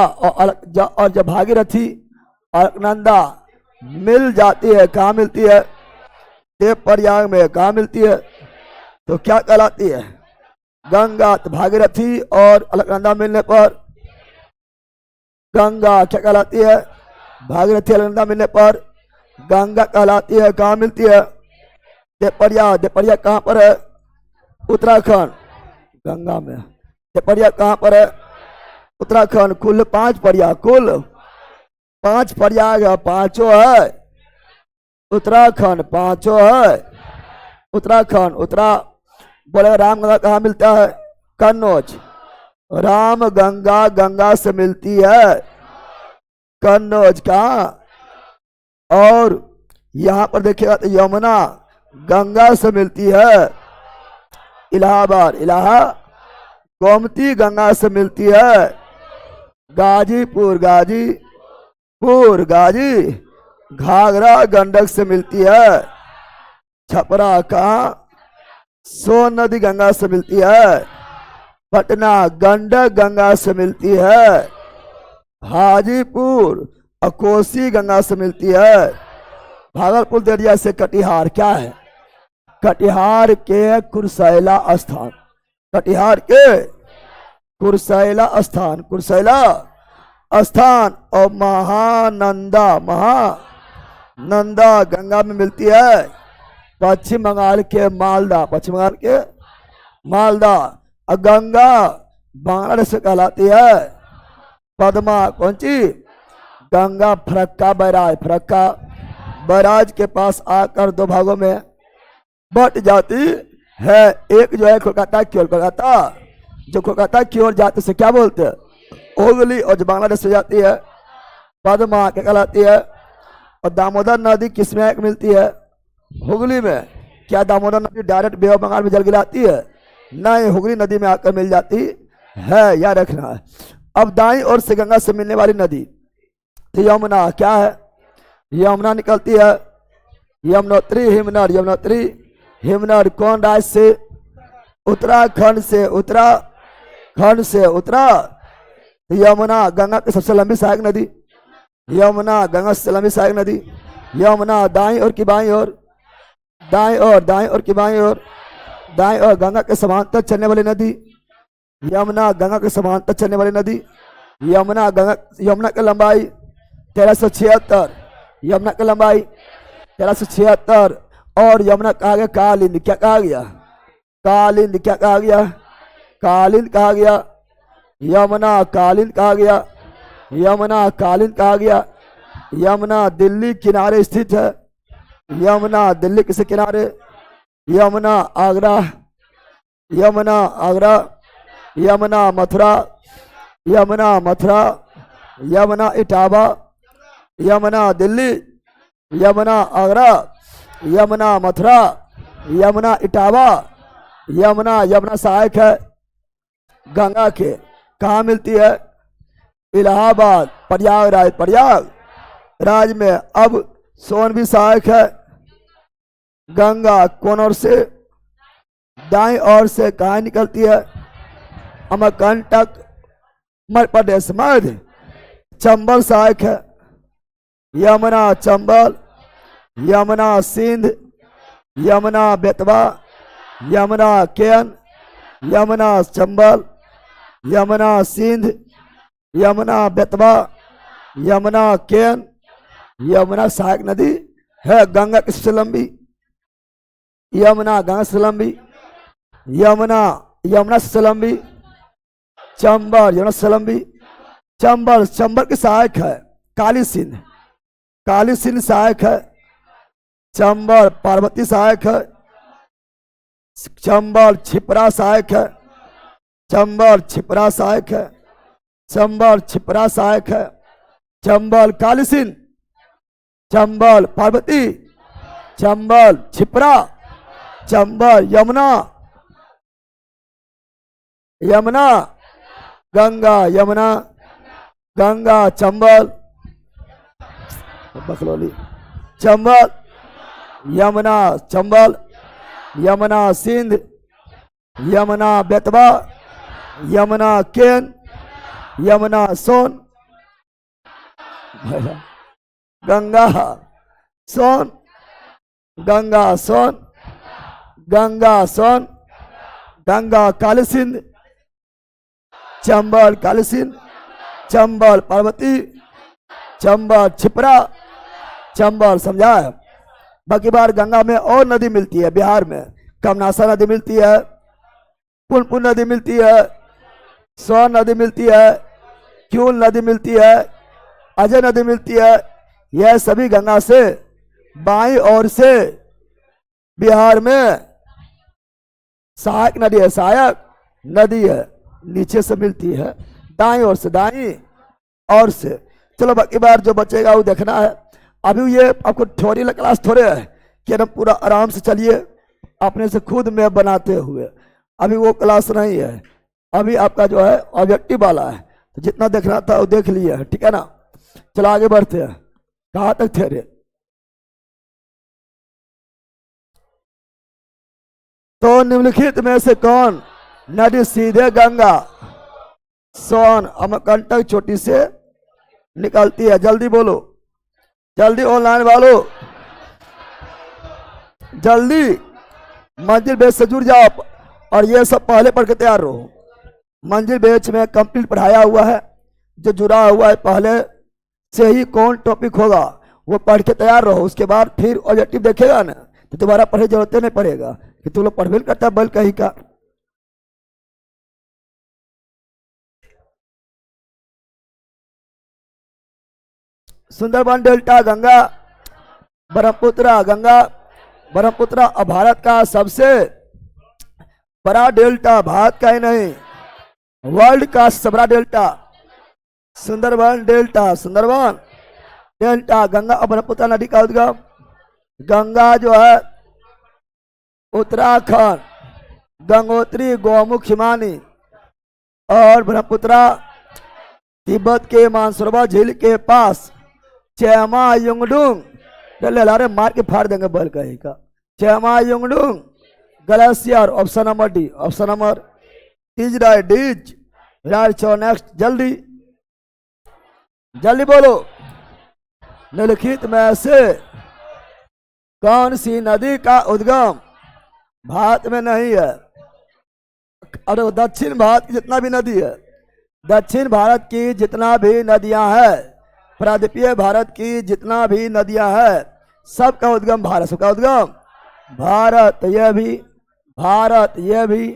और जब भागीरथी अलकनंदा मिल जाती है, कहाँ मिलती है? देवप्रयाग में। कहाँ मिलती है? तो क्या कहलाती है? गंगा। तो भागीरथी और अलकनंदा मिलने पर गंगा क्या कहलाती है? भागीरथी अलकनंदा मिलने पर गंगा कहलाती है। कहाँ मिलती है? देवप्रयाग कहाँ पर है? उत्तराखंड। गंगा में। देवप्रयाग कहाँ पर है? उत्तराखंड। कुल 5 प्रयाग है, 5 है उत्तराखंड, 5 है उत्तराखंड। बोले राम गंगा कहाँ मिलता है? कन्नौज। राम गंगा से मिलती है कन्नौज। कहाँ? और यहाँ पर देखिएगा तो यमुना गंगा से मिलती है इलाहाबाद। गोमती गंगा से मिलती है गाजीपुर। घाघरा गंडक से मिलती है छपरा। कहाँ? सोन नदी गंगा से मिलती है पटना। गंडक गंगा से मिलती है हाजीपुर। और कोसी गंगा से मिलती है भागलपुर दरिया से कटिहार। क्या है? कटिहार के कुर्सेला स्थान और महानंदा गंगा में मिलती है पश्चिम बंगाल के मालदा। और गंगा बांग्लादेश से कहलाती है पद्मा। कौन सी? गंगा फरक्का बैराज के पास आकर 2 भागों में बट जाती है। एक जो है कोलकाता की ओर जाते से क्या बोलते हैं? हुगली। और जो बांग्लादेश से जाती है पद्मा क्या कहलाती है? और दामोदर नदी किसमें एक मिलती है? हुगली में। क्या दामोदर नदी डायरेक्ट बे ऑफ बंगाल में जल गिराती है? नहीं, हुगली नदी में आकर मिल जाती है, याद रखना है। अब दाईं ओर से गंगा से मिलने वाली नदी तो यमुना। क्या है? यमुना निकलती है हिमनर कौन राज्य से? उत्तराखंड से। यमुना गंगा की सबसे लंबी सहायक नदी। यमुना दाईं ओर की बाईं ओर दाईं ओर गंगा के समांतर चलने वाली नदी। यमुना यमुना की लंबाई 1376। और यमुना कहा गया कालिंद। क्या कहा गया? कालिंद कहा गया। यमुना कालिंद कहा गया। यमुना दिल्ली किनारे स्थित है। यमुना दिल्ली किस किनारे? यमुना आगरा। यमुना मथुरा। यमुना इटावा। यमुना दिल्ली। यमुना आगरा। यमुना मथुरा। यमुना इटावा। यमुना सहायक है गंगा के। कहाँ मिलती है? इलाहाबाद। प्रयागराज में। अब सोन भी सहायक है गंगा। कौन ओर से? दाईं ओर से। कहाँ निकलती है? अमरकंटक मध्य प्रदेश। चंबल सहायक है यमुना चंबल। यमुना सिंध। यमुना बेतवा। यमुना केन। यमुना चंबल। यमुना सिंध। यमुना बेतवा। यमुना केन, यमुना सहायक नदी है। गंगा किससे लंबी? यमुना गंगा से लंबी। यमुना यमुना से लंबी। चंबल यमुना से लंबी। चंबल चंबल की सहायक है। काली सिंध, काली सिंध सहायक है। चंबल पार्वती सहायक है। चंबल छिपरा सहायक है। चंबल छिपरा सहायक है। चंबल छिपरा सहायक है। चंबल काली सिंध, चंबल पार्वती, चंबल छिपरा, चंबल यमुना, यमुना गंगा, यमुना गंगा चंबल बकलोली, चंबल यमुना, चंबल यमुना सिंध, यमुना बेतवा, यमुना केन, यमुना सोन, गंगा सोन, गंगा सोन, गंगा सोन, गंगा काली सिंध, चंबल काली सिंध, चंबल पार्वती, चंबल छिपरा, चंबल समझा है। बाकी बार गंगा में और नदी मिलती है बिहार में। कमनासा नदी मिलती है, पुनपुन नदी मिलती है, सोन नदी मिलती है, क्यूल नदी मिलती है, अजय नदी मिलती है। यह सभी गंगा से बाईं ओर से बिहार में सहायक नदी है, सहायक नदी है, नीचे से मिलती है दाईं ओर से, दाईं ओर से। चलो बाकी बार जो बचेगा वो देखना है। अभी ये आपको थ्योरी क्लास थोड़े है कि एकदम पूरा आराम से चलिए अपने से खुद में बनाते हुए, अभी वो क्लास नहीं है। अभी आपका जो है ऑब्जेक्टिव वाला है, तो जितना देखना था वो देख लिया है, ठीक है ना। चलो आगे बढ़ते हैं। कहाँ तक थे रे? तो निम्नलिखित में से कौन नदी सीधे गंगा सोन अमरकंटक चोटी से निकलती है? जल्दी बोलो, जल्दी ऑनलाइन वालों, जल्दी मंजिल बेच से जुड़ जाओ और ये सब पहले पढ़ के तैयार रहो। मंजिल बेच में कंप्लीट पढ़ाया हुआ है, जो जुड़ा हुआ है पहले से ही कौन टॉपिक होगा वो पढ़ के तैयार रहो। उसके बाद फिर ऑब्जेक्टिव देखेगा ना तो दोबारा पढ़े जरूरत नहीं पड़ेगा कि तुम लोग पढ़ भी करता बल कहीं का। सुंदरबन डेल्टा गंगा ब्रह्मपुत्र, गंगा ब्रह्मपुत्र और भारत का सबसे बड़ा डेल्टा, भारत का ही नहीं वर्ल्ड का सबसे बड़ा delta Sundarban delta. Sundarban delta Ganga और ब्रह्मपुत्र नदी का उद्गम। गंगा जो है उत्तराखंड, गंगोत्री, गौमुख, हिमानी और ब्रह्मपुत्र तिब्बत के मानसरोवर झील के पास चेमा युंगडुंग, लारे मार के फाड़ देंगे बल कहीं का। Chemayungdung glacier, option number D, option number D's right, D's right. Next जल्दी जल्दी बोलो। निम्नलिखित में से कौन सी नदी का उद्गम भारत में नहीं है? और दक्षिण भारत की जितना भी नदी है, दक्षिण भारत की जितना भी नदियां हैं, प्रायद्वीपीय भारत की जितना भी नदियां हैं, सबका उद्गम भारत, सबका उद्गम भारत। यह भी भारत, यह भी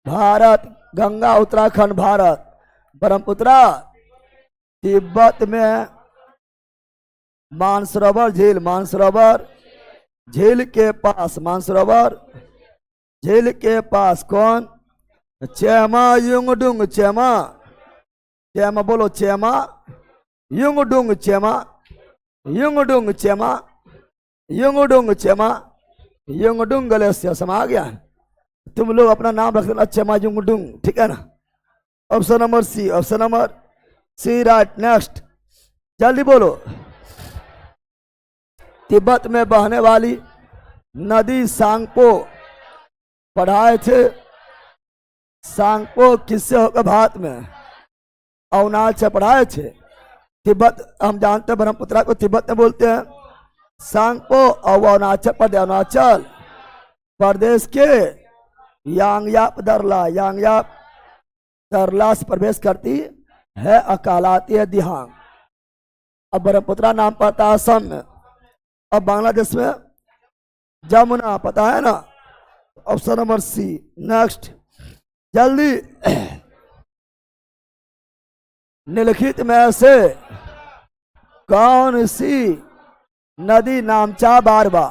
भारत। गंगा उत्तराखंड भारत, ब्रह्मपुत्र तिब्बत में मानसरोवर झील, मानसरोवर झील के पास, मानसरोवर झील के पास कौन? चेमा युंगडुंग, चेमा, चेमा बोलो, चेमा युंगडुंग, चेमा युंगडुंग, चेमा युंगडुंग, चेमा युंगडुंग ग्लेशियर। समा गया? तुम लोग अपना नाम रख देना चेमा युंगडुंग, ठीक है ना। Option number C, option number C right. Next जल्दी बोलो। तिब्बत में बहने वाली नदी सांगपो पढ़ाए थे। सांगपो किससे होकर भारत में? अरुणाचल पढ़ाए थे। तिब्बत हम जानते हैं ब्रह्मपुत्र को तिब्बत में बोलते हैं। सांगपो और अरुणाचल प्रदेश, अरुणाचल प्रदेश के यांगयाप दरला, यांगयाप दरला से प्रवेश करती है, अकालाती है दिहांग। अब ब्रह्मपुत्रा नाम पड़ता है असम में। अब बांग्लादेश में जमुना, पता है ना। ऑप्शन नंबर सी। नेक्स्ट जल्दी। निम्नलिखित में से कौन सी नदी नामचा बारबा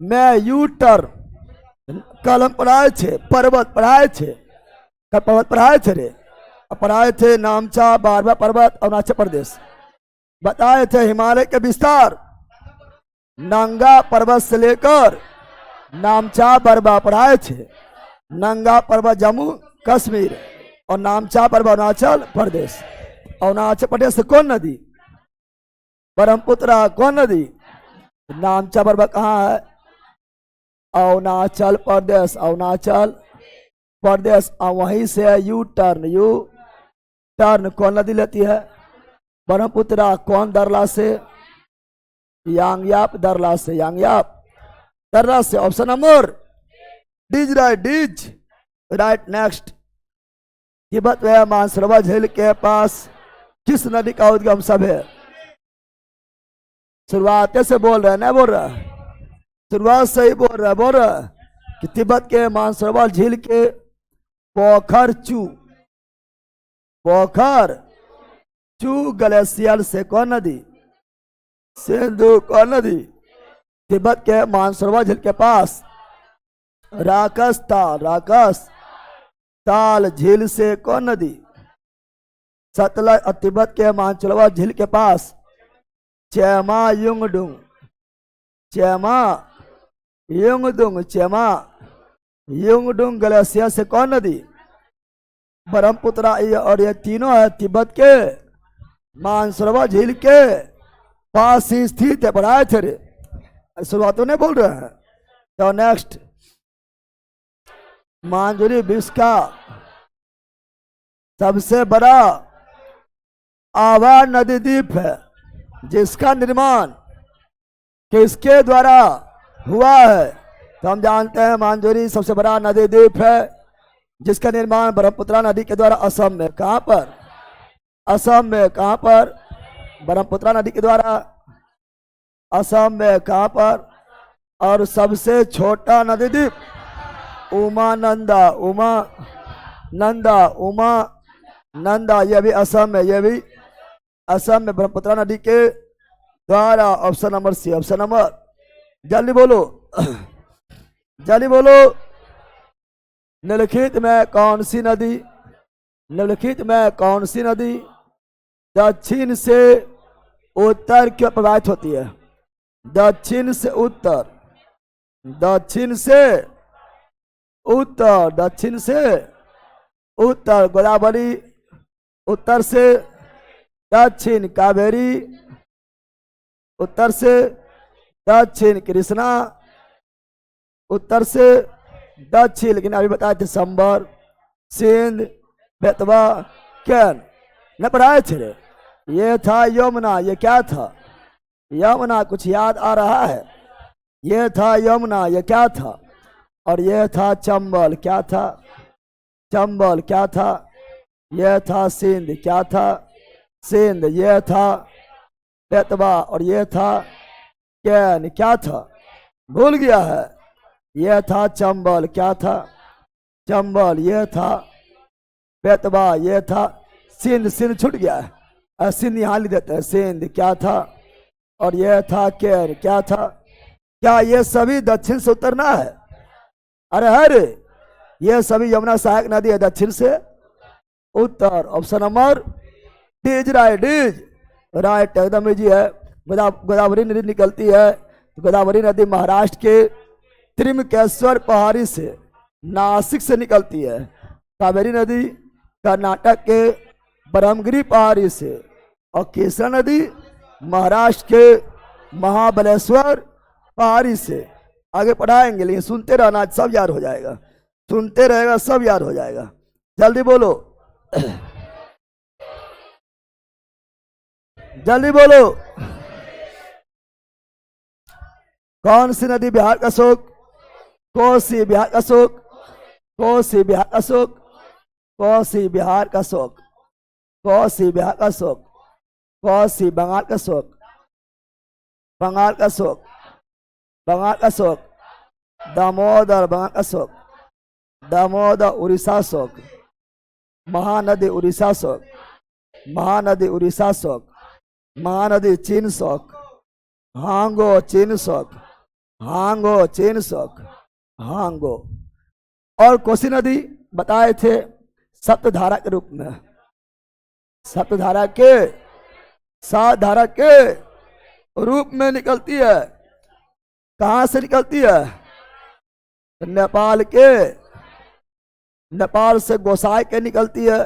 में यू टर्न कलम पढ़ाए थे, पर्वत पढ़ाए थे, पर्वत पढ़ाए थे रे, पढ़ाए थे नामचा बारबा पर्वत अरुणाचल प्रदेश। बताए थे हिमालय के विस्तार, नंगा पर्वत से लेकर नामचा बारबा पढ़ाए थे। नंगा पर्वत जम्मू कश्मीर और नामचा पर्वत अरुणाचल प्रदेश। अरुणाचल प्रदेश से कौन नदी? ब्रह्मपुत्रा। कौन नदी? नामचा पर्वत कहाँ है? अरुणाचल प्रदेश। अरुणाचल प्रदेश। और वहीं से यू टर्न कौन नदी लेती है? ब्रह्मपुत्रा। कौन दरला से? यांगयाप दरला से। यांगयाप दरला से। Option number D's right. D's right. Next Tibet में मानसरोवर झील के पास किस नदी का उद्गम सब है? शुरुआत से बोल रहे, नहीं बोल रहा, शुरुआत से ही बोल रहा कि तिब्बत के मानसरोवर झील के पोखर चू ग्लेशियर से कौन नदी? सिंधु। कौन नदी? तिब्बत के मानसरोवर झील के पास राकस ताल झील से कौन नदी? सतलज। और तिब्बत के मानसरोवर झील के पास चेमा युंगडुंग ग्लेशियर से कौन नदी? ब्रह्मपुत्रा। और ये तीनों है तिब्बत के मानसरोवर झील के पास ही स्थित है। पढ़ाए थे रे, शुरुआतों ने बोल रहे हैं। तो नेक्स्ट मांजुरी विश्व का सबसे बड़ा आवार नदी द्वीप है जिसका निर्माण किसके द्वारा हुआ है? तो हम जानते हैं मांजुरी सबसे बड़ा नदी द्वीप है जिसका निर्माण ब्रह्मपुत्रा नदी के द्वारा असम में। कहां पर? असम में। कहां पर? ब्रह्मपुत्रा नदी के द्वारा असम में। कहां पर? और सबसे छोटा नदी द्वीप उमानंदा, यह भी असम में। यह भी असम में ब्रह्मपुत्रा नदी के द्वारा। Option number C. Option number, जल्दी बोलो, जल्दी बोलो। निम्नलिखित में कौन सी नदी? निम्नलिखित में कौन सी नदी दक्षिण से उत्तर क्यों प्रवाहित होती है? दक्षिण से उत्तर, दक्षिण से उत्तर, दक्षिण से उत्तर गोदावरी, उत्तर से दक्षिण कावेरी, उत्तर से दक्षिण कृष्णा, उत्तर से दक्षिण, लेकिन अभी बताए थे संबर, सिंध, बेतवा, कैन न पढ़ाए थे। ये था यमुना। ये क्या था? यमुना। कुछ याद आ रहा है? ये था यमुना। ये क्या था? और यह था चंबल। क्या था? चंबल। क्या था? यह था सिंध। क्या था? सिंध। यह था बेतवा और यह था कैन। क्या था? भूल गया है? यह था चंबल। क्या था? चंबल। यह था बेतवा। यह था सिंध। सिंध छूट गया है, सिंध यहाँ लिख देते हैं। सिंध। क्या था? और यह था कैन। क्या था? क्या ये सभी दक्षिण से उतरना है? अरे ये सभी यमुना सहायक नदी है दक्षिण से उत्तर। Option number D's right. D's right एकदम इजी है। गोदावरी नदी निकलती है। गोदावरी नदी महाराष्ट्र के त्रिमकेश्वर पहाड़ी से नासिक से निकलती है। कावेरी नदी कर्नाटक के ब्रह्मगिरी पहाड़ी से। और कृष्णा नदी महाराष्ट्र के महाबलेश्वर पहाड़ी से। आगे पढ़ाएंगे लेकिन सुनते रहना, सब याद हो जाएगा। सुनते रहेगा सब याद हो जाएगा। जल्दी बोलो, जल्दी बोलो। कौन सी नदी बिहार का शोक? कोसी। बिहार का शोक? कोसी। बिहार का शोक? कोसी। बिहार का शोक? कोसी। बिहार का शोक? कोसी बंगाल का शोक, बंगाल का शोक, बंगाल का शोक। दामोदर बंगाल का शोक, दामोदर उड़ीसा शोक। महानदी उड़ीसा शोक, महानदी उड़ीसा शोक। महानदी चीन शोक, हांगो चीन शोक, हांगो चीन शोक, हांगो। और कोसी नदी बताए थे सप्तधारा के रूप में, सप्तधारा के, सात धारा के रूप में निकलती है। कहां से निकलती है? नेपाल के, नेपाल से गोसाई के निकलती है।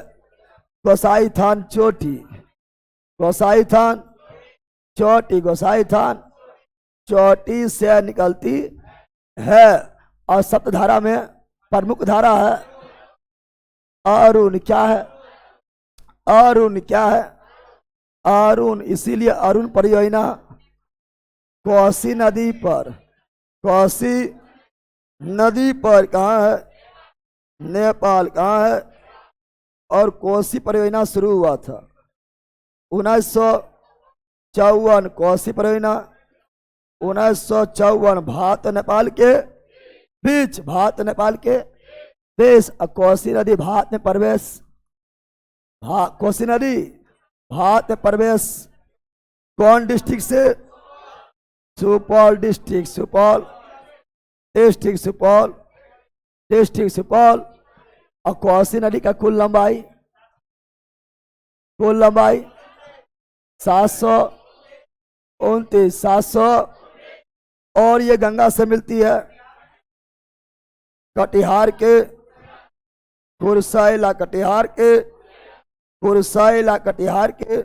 गोसाई थान चोटी, गोसाई थान चोटी, गोसाई थान चोटी से निकलती है। और सप्तधारा में प्रमुख धारा है अरुण। क्या है? अरुण क्या है? अरुण। इसीलिए अरुण परियोजना कोसी नदी पर, कोसी नदी पर कहाँ है? नेपाल कहाँ है? और कोसी परियोजना शुरू हुआ था 1954 कोसी परियोजना। 1954 भारत नेपाल के बीच, भारत नेपाल के बीच कोसी नदी भारत में प्रवेश, कोसी नदी भारत में प्रवेश कौन डिस्ट्रिक्ट से? Supaul district, Supaul district, Supaul district, Supaul. और कोसी नदी का कुल लंबाई, कुल लंबाई 729, 700। और ये गंगा से मिलती है कटिहार के, कुरसैला, कटिहार के, कुरसैला, कटिहार के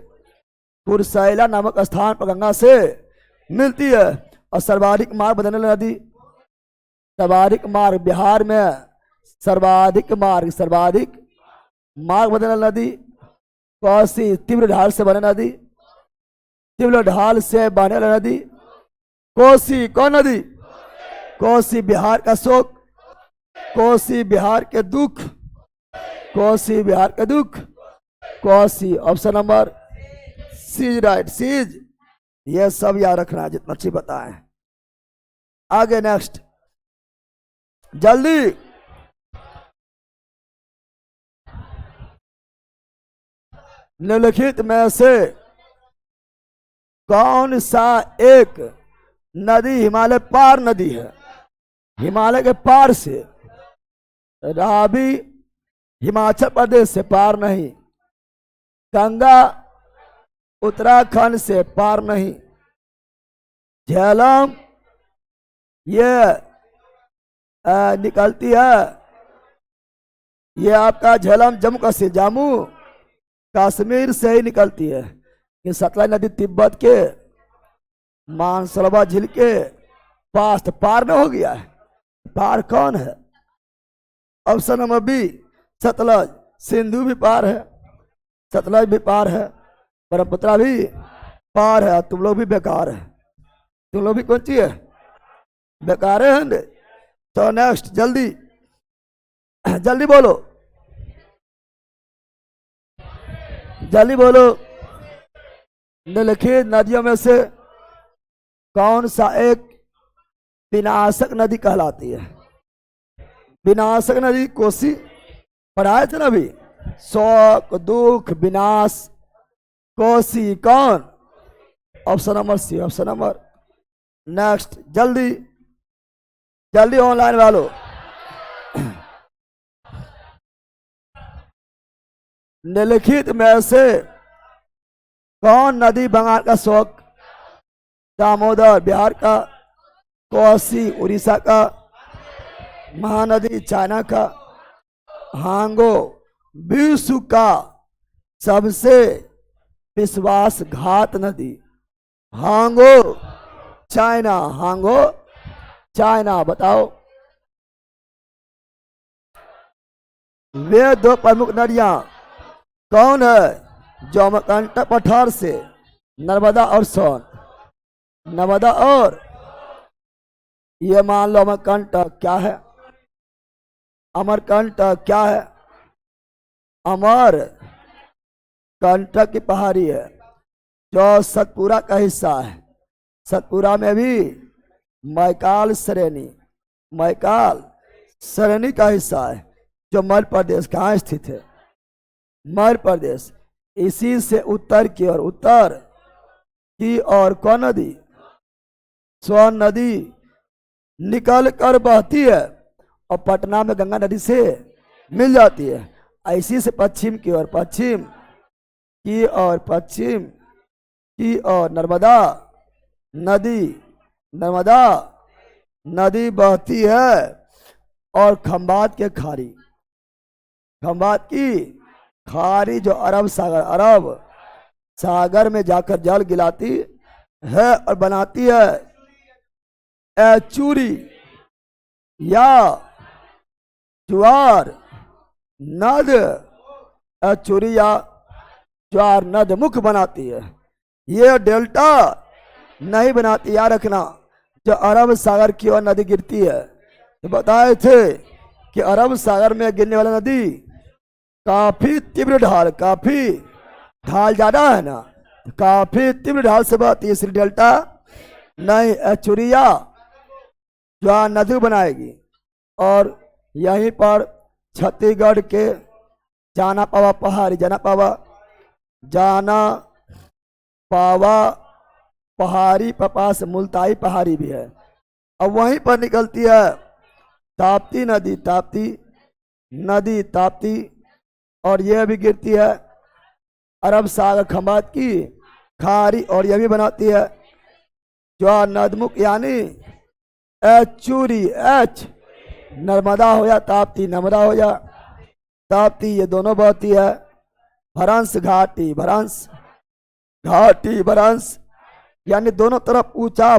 कुरसैला नामक स्थान पर गंगा से मिलती है। और सर्वाधिक मार्ग बदलने नदी, सर्वाधिक मार्ग बिहार में, सर्वाधिक मार्ग, सर्वाधिक मार्ग बदलने नदी कोसी तीव्र ढाल से बने नदी, तीव्र ढाल से बहने वाली नदी कोसी। कौन नदी? कोसी बिहार का शोक, कोसी बिहार के दुख, कोसी बिहार के दुख, Kosi. Option number C right, C's. ये सब याद रखना जितना अच्छी बताएं। आगे नेक्स्ट, जल्दी। निम्नलिखित में से कौन सा एक नदी हिमालय पार नदी है? हिमालय के पार से, रावी हिमाचल प्रदेश से पार नहीं, गंगा उत्तराखंड से पार नहीं, झेलम ये निकलती है, ये आपका झेलम जम्मू कश्मीर, जम्मू कश्मीर से ही निकलती है। ये सतलज नदी तिब्बत के मानसरोवर झील के पास, तो पार न हो गया है। पार कौन है? Option number B Sutlej. Sindhu भी पार है, सतलज भी पार है, ब्रह्मपुत्र भी पार है। तुम लोग भी बेकार है, तुम लोग भी कौन सी है? बेकार है। तो नेक्स्ट, जल्दी जल्दी बोलो, जल्दी बोलो। निम्नलिखित नदियों में से कौन सा एक विनाशक नदी कहलाती है? विनाशक नदी कोसी पढ़ाए थे ना अभी, शोक दुख विनाश कोसी। कौन? Option number C, option number. Next, जल्दी जल्दी ऑनलाइन वालों। निम्नलिखित में से कौन नदी बंगाल का शोक, दामोदर बिहार का, कोसी उड़ीसा का, महानदी चाइना का, हांगो विश्व का सबसे विश्वासघात नदी? हांगो चाइना, हांगो चाइना। बताओ वे दो प्रमुख नदियां कौन है जो अमरकंटक पठार से, नर्मदा और सोन, नर्मदा और, ये मान लो अमरकंटक क्या है? अमरकंटक क्या है? अमर कंटक की पहाड़ी है जो सतपुरा का हिस्सा है, सतपुरा में भी मैकाल श्रेणी का हिस्सा है, जो मध्य प्रदेश कहाँ स्थित है, मध्य प्रदेश। इसी से उत्तर की ओर कौन नदी, सोन नदी निकल कर बहती है और पटना में गंगा नदी से मिल जाती है। इसी से पश्चिम की ओर नर्मदा नदी बहती है और खंबात की खाड़ी जो अरब सागर में जाकर जल गिलाती है और बनाती है एचूरी या ज्वार नद, एचूरी या ज्वार नद मुख बनाती है। ये डेल्टा नहीं बनाती, याद रखना। जो अरब सागर की ओर नदी गिरती है, तो बताए थे कि अरब सागर में गिरने वाली नदी काफी तीव्र ढाल ज्यादा है ना, काफी तीव्र ढाल से बहती है, इसलिए डेल्टा नहीं, एचूरिया जो नदी बनाएगी। और यहीं पर छत्तीसगढ़ के जाना पावा पहाड़ी पर पास मुल्ताई पहाड़ी भी है। अब वहीं पर निकलती है ताप्ती नदी, और यह भी गिरती है अरब सागर खंबात की खाड़ी, और यह भी बनाती है जो नदमुख यानी एचूरी, नर्मदा हो या ताप्ती, नर्मदा हो या ताप्ती, ये दोनों बहती है भ्रंश घाटी यानी दोनों तरफ ऊंचा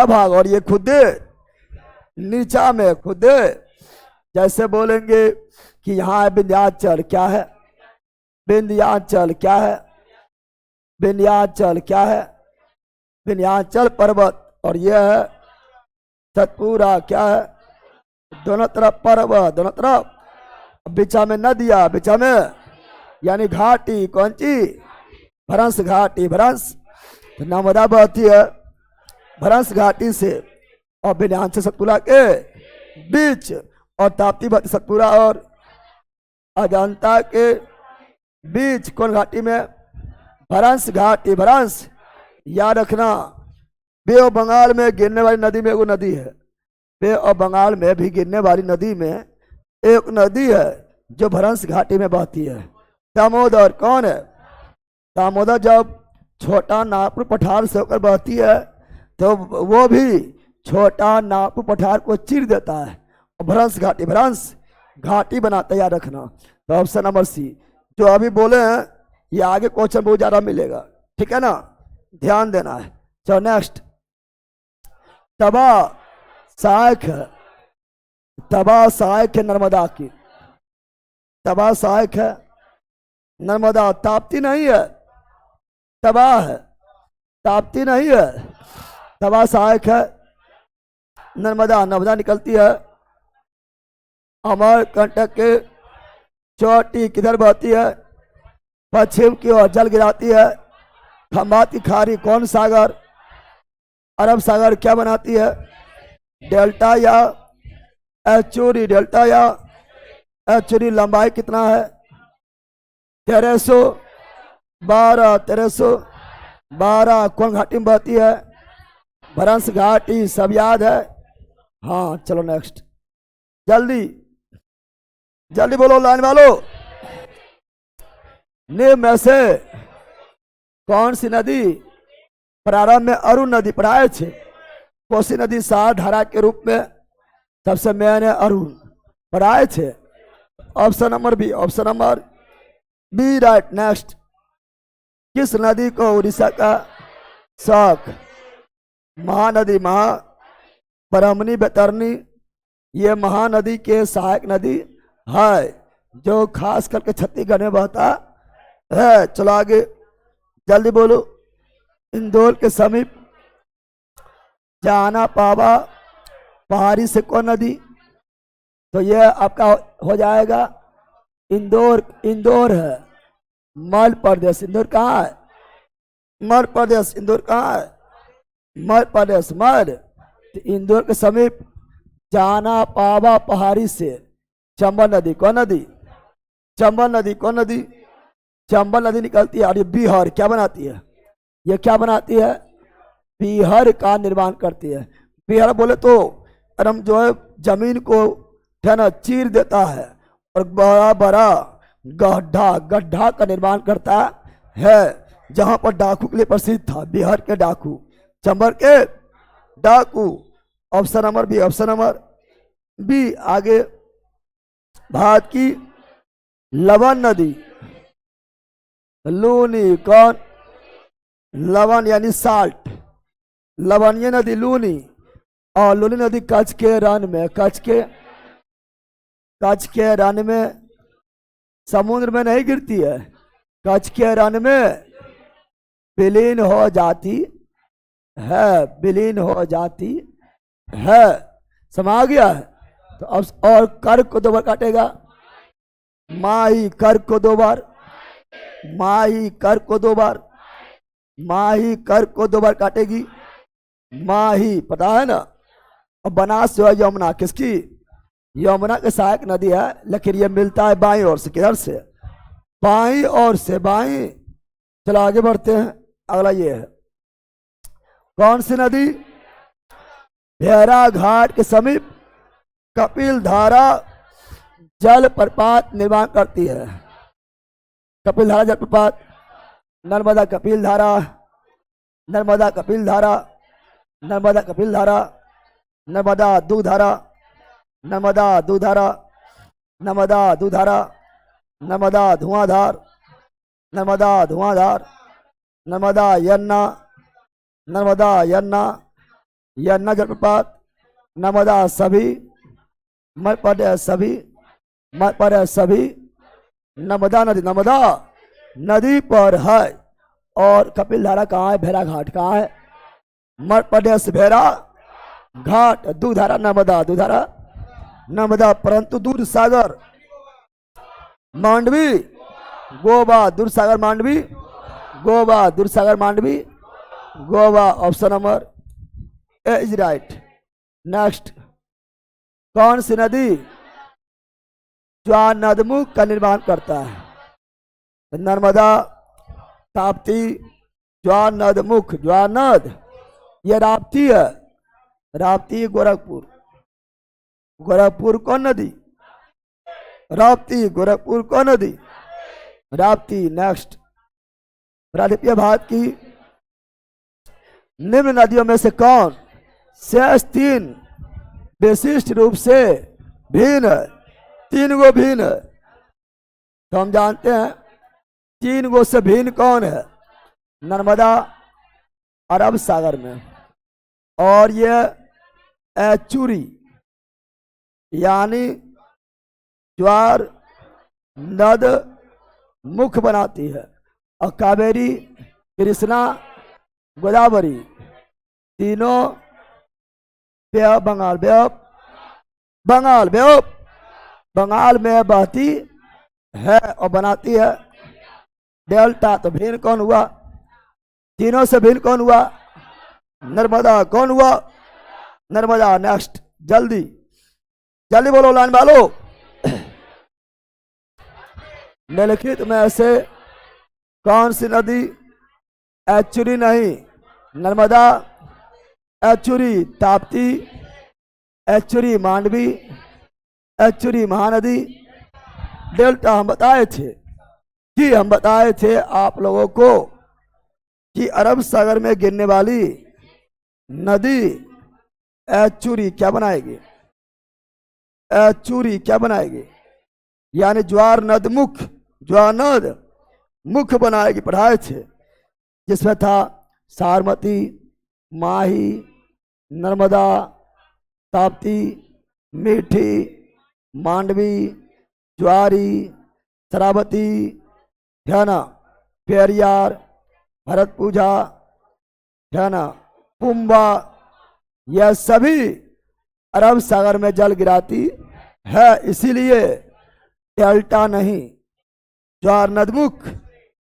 भाग, और ये खुद नीचा में जैसे बोलेंगे कि यहाँ है विंध्याचल, क्या है विंध्याचल पर्वत, और यह है सतपुरा, क्या है, दोनों तरफ पर्वत, दोनों तरफ बीचा में नदियां, बीचा में यानी घाटी, कौन सी, भ्रंश घाटी, नर्मदा बहती है भ्रंश घाटी से और विंध्याचल सतपुरा के बीच, और ताप्ती बहती सतपुरा और अजंता के बीच, कौन घाटी में, भ्रंश घाटी, याद रखना। बे ऑफ बंगाल में गिरने वाली नदी में एक नदी है, बे ऑफ बंगाल में भी गिरने वाली नदी में एक नदी है जो भ्रंश घाटी में बहती है, दामोदर। कौन है दामोदर? जब छोटा नागपुर पठार से होकर बहती है तो वो भी छोटा नागपुर पठार को चीर देता है और भ्रंश घाटी बनाता है, याद रखना। तो ऑप्शन नंबर सी जो अभी बोले हैं, ये आगे क्वेश्चन बहुत ज्यादा मिलेगा, ठीक है ना, ध्यान देना है। चलो नेक्स्ट, तबा सहायक है नर्मदा की, तबा सहायक है नर्मदा, ताप्ती नहीं है, तबाह है, ताप्ती नहीं है, तबा सहायक है नर्मदा निकलती है अमरकंटक के चोटी, किधर बहती है, पश्चिम की ओर जल गिराती है खंबात की खाड़ी, कौन सागर, अरब सागर, क्या बनाती है, डेल्टा या एचूरी, लंबाई कितना है, 1312, कौन घाटी में बहती है, भ्रंश घाटी, सब याद है। हाँ चलो नेक्स्ट, जल्दी बोलो लाइन वालों। निम्न में से कौन सी नदी प्रारंभ में अरुण नदी पढ़ाए थे, कोसी नदी सार धारा के रूप में सबसे मेन है अरुण, पढ़ाए थे। Option number B right. Next, किस नदी को उड़ीसा का शौक, महानदी, ब्राह्मणी, बैतरणी, ये महानदी के सहायक नदी है जो खास करके छत्तीसगढ़ में बहता है। चलो आगे जल्दी बोलो। इंदौर के समीप जाना पावा पहाड़ी से कौन नदी, तो यह आपका हो जाएगा इंदौर है, मध्य प्रदेश। इंदौर कहाँ है? मध्य प्रदेश। इंदौर कहाँ है? मध्य प्रदेश। मध्य। तो इंदौर के समीप जाना पावा पहाड़ी से चंबल नदी, कौन नदी? चंबल नदी। कौन नदी? चंबल नदी निकलती है और ये बिहार क्या बनाती है? ये क्या बनाती है? बिहार का निर्माण करती है। बिहार बोले तो हम जो है जमीन को है ना चीर देता है और बड़ा बड़ा गड्ढा गड्ढा का निर्माण करता है, जहां पर डाकू के लिए प्रसिद्ध था। बिहार के डाकू, चंबल के डाकू। Option number B. Option number B. आगे भारत की लवण नदी। लूनी। कौन? लवण यानी साल्ट। लवणीय नदी लूनी। और लूनी नदी कच्छ के रण में, कच्छ के रण में, समुद्र में नहीं गिरती है, कच्छ के रण में विलीन हो जाती है, विलीन हो जाती है। समा गया है। तो अब और कर को 2 बार काटेगा। माही कर को 2 बार, माही कर को 2 बार, माही कर को 2 बार काटेगी। माही पता है ना। और बनास जो है यमुना, किसकी? यमुना के सहायक नदी है, लेकिन ये मिलता है बाईं ओर से। किधर से? बाईं ओर से। बाईं। चलो आगे बढ़ते हैं। अगला ये है कौन सी नदी? भेड़ा घाट के समीप कपिल धारा जल प्रपात निर्माण करती है। कपिल धारा जल प्रपात। नर्मदा कपिल धारा, नर्मदा कपिल धारा, नर्मदा कपिल धारा, नर्मदा दूधारा, नर्मदा दूधारा, नर्मदा दूधारा, नर्मदा धुआंधार, नर्मदा धुआंधार, नर्मदा यन्ना, नर्मदा यन्ना, यन्ना जलप्रपात, नर्मदा सभी, मध्य प्रदेश सभी, मध्य प्रदेश सभी। नर्मदा नदी, नर्मदा नदी पर है। और कपिल धारा कहाँ है? भेड़ा घाट कहाँ है? मध्य प्रदेश भेड़ा घाट। दूधारा नर्मदा, दूधारा नर्मदा। परंतु दूध सागर Mandovi Goa, Dudhsagar Mandovi Goa, Dudhsagar Mandovi Goa. Option number A is right. Next कौन सी नदी ज्वार नदमुख का निर्माण करता है? नर्मदा, ताप्ती, ज्वार नदमुख। ज्वार नद ये राप्ती है, राप्ती गोरखपुर। गोरखपुर कौन नदी? राप्ती। गोरखपुर कौन नदी? राप्ती। नेक्स्ट प्रायद्वीपीय भारत की निम्न नदियों में से कौन शेष 3 विशिष्ट रूप से भिन्न है? 3 गो भिन्न है। तो हम जानते हैं 3 गो से भिन्न कौन है? नर्मदा अरब सागर में, और ये एचुरी यानी ज्वार नद मुख बनाती है। और कावेरी, कृष्णा, गोदावरी तीनों बंगाल बंगाल बंगाल में बहती है और बनाती है डेल्टा। तो भिन्न कौन हुआ? तीनों से भिन्न कौन हुआ? नर्मदा। कौन हुआ? नर्मदा। नेक्स्ट जल्दी जल्दी बोलो लाइन वालो। निम्नलिखित में से कौन सी नदी एचुरी नहीं? नर्मदा, एचुरी ताप्ती, एचुरी मांडवी, एचुरी महानदी, डेल्टा। हम बताए थे आप लोगों को कि अरब सागर में गिरने वाली नदी एचुरी क्या बनाएगी? एचुरी क्या बनाएगी? यानी ज्वार नद मुख, ज्वार नद मुख बनाएगी। पढ़ाए थे जिसमें था सारमती, माही, नर्मदा, ताप्ती, मीठी, मांडवी, ज्वारी, शरावती, ध्याना, पेरियार, भरतपूजा, ध्याना, पुम्बा, यह सभी अरब सागर में जल गिराती है। इसीलिए डेल्टा नहीं, ज्वार नदमुख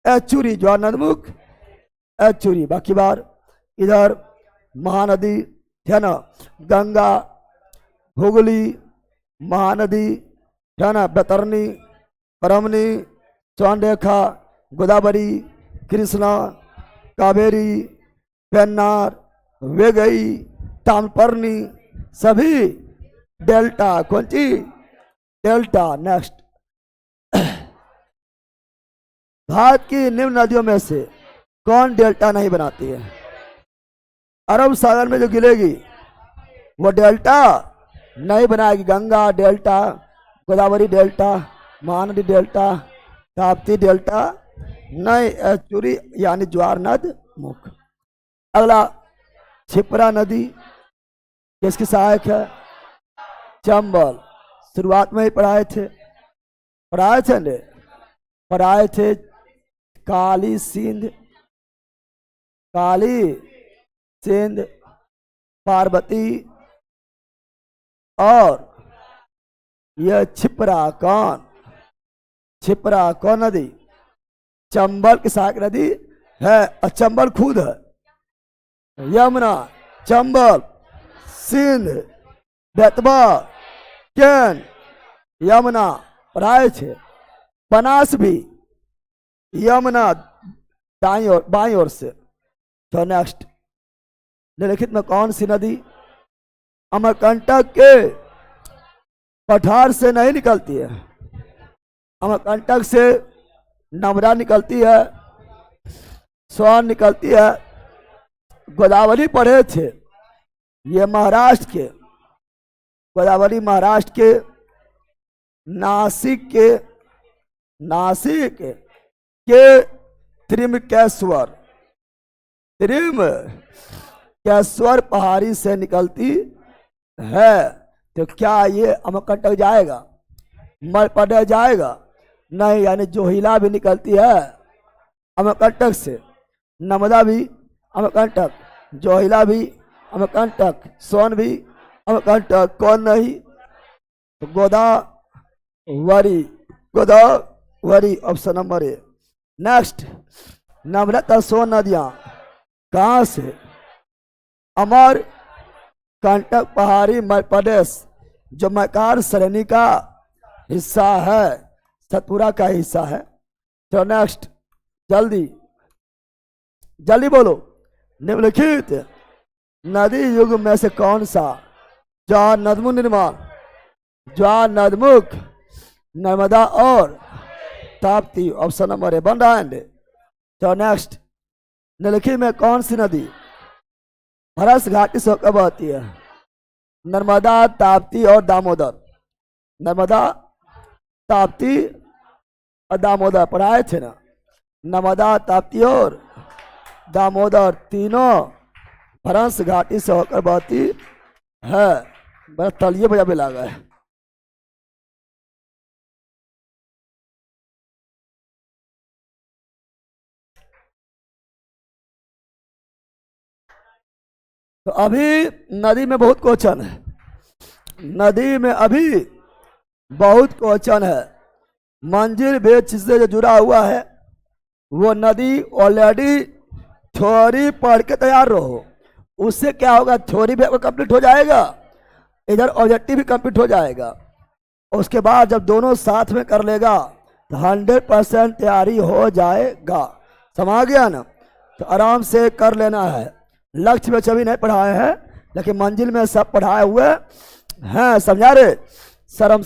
एचुरी ज्वार नदमुख एचुरी। बाकी बार इधर महानदी है ना, गंगा, हुगली, महानदी है ना, बैतरणी, ब्रह्मणी, स्वर्णरेखा, गोदावरी, कृष्णा, कावेरी, पेन्नार, वेगई, ताम्रपर्णी, सभी डेल्टा। कौन सी डेल्टा? नेक्स्ट, भारत की निम्न नदियों में से कौन डेल्टा नहीं बनाती है? अरब सागर में जो गिरेगी वो डेल्टा नहीं बनाएगी। Ganga delta, Godavari delta, Mahanadi delta, Tapti delta नहीं। एचुरी यानी ज्वार नद मुख। अगला, छिपरा नदी किसकी सहायक है? चंबल। शुरुआत में ही पढ़ाए थे ने, पढ़ाए थे काली सिंध, पार्वती और यह छिपरा कौन नदी? चंबल की सहायक नदी है। और चंबल खुद है। यमुना, चंबल, सिंध, बेतवा, केन, यमुना पढ़ाए थे। बनास भी यमुना दाई और बाई ओर से। तो नेक्स्ट, निम्नलिखित में कौन सी नदी अमरकंटक के पठार से नहीं निकलती है? अमरकंटक से नर्मदा निकलती है, स्वर्ण निकलती है, गोदावरी पढ़े थे। ये महाराष्ट्र के, गोदावरी महाराष्ट्र के नासिक के त्रिमकेश्वर पहाड़ी से निकलती है। तो क्या ये अमरकंटक जाएगा? मरपड़ जाएगा? नहीं, यानी जोहिला भी निकलती है अमरकंटक से, नर्मदा भी अमरकंटक, जोहिला भी अमरकंटक, सोन भी अमरकंटक। कौन नहीं? तो Godavari option number A. Next, Narmada Son नदियां कहां से? अमर कंटक पहाड़ी मध्य प्रदेश, जो मैकार श्रेणी का हिस्सा है, सतपुरा का हिस्सा है। तो नेक्स्ट, जल्दी बोलो। निम्नलिखित नदी युग में से कौन सा ज्वार नदमुख निर्माण? ज्वार नदमुख नर्मदा और ताप्ती ऑप्शन नंबर ए बन रहा है। तो नेक्स्ट, निम्नलिखित में कौन सी नदी भरस घाटी से होकर बहती है? नर्मदा, ताप्ती और दामोदर। नर्मदा, ताप्ती और दामोदर पढ़ाए थे ना। नर्मदा, ताप्ती और दामोदर तीनों भरस घाटी से होकर बहती है। बस तलिए बजा भी लगा है। तो अभी नदी में बहुत क्वेश्चन है, नदी में अभी बहुत क्वेश्चन है। मंजिल भेद से जो जुड़ा हुआ है वो नदी ऑलरेडी थ्योरी पढ़ के तैयार रहो। उससे क्या होगा? थ्योरी भी आपका कंप्लीट हो जाएगा, इधर ऑब्जेक्टिव भी कंप्लीट हो जाएगा। उसके बाद जब दोनों साथ में कर लेगा तो 100% तैयारी हो जाएगा। समझ गया ना? तो आराम से कर लेना है। लक्ष्य में सभी नहीं पढ़ाए हैं, लेकिन मंजिल में सब पढ़ाए हुए हैं। समझा रे? शरम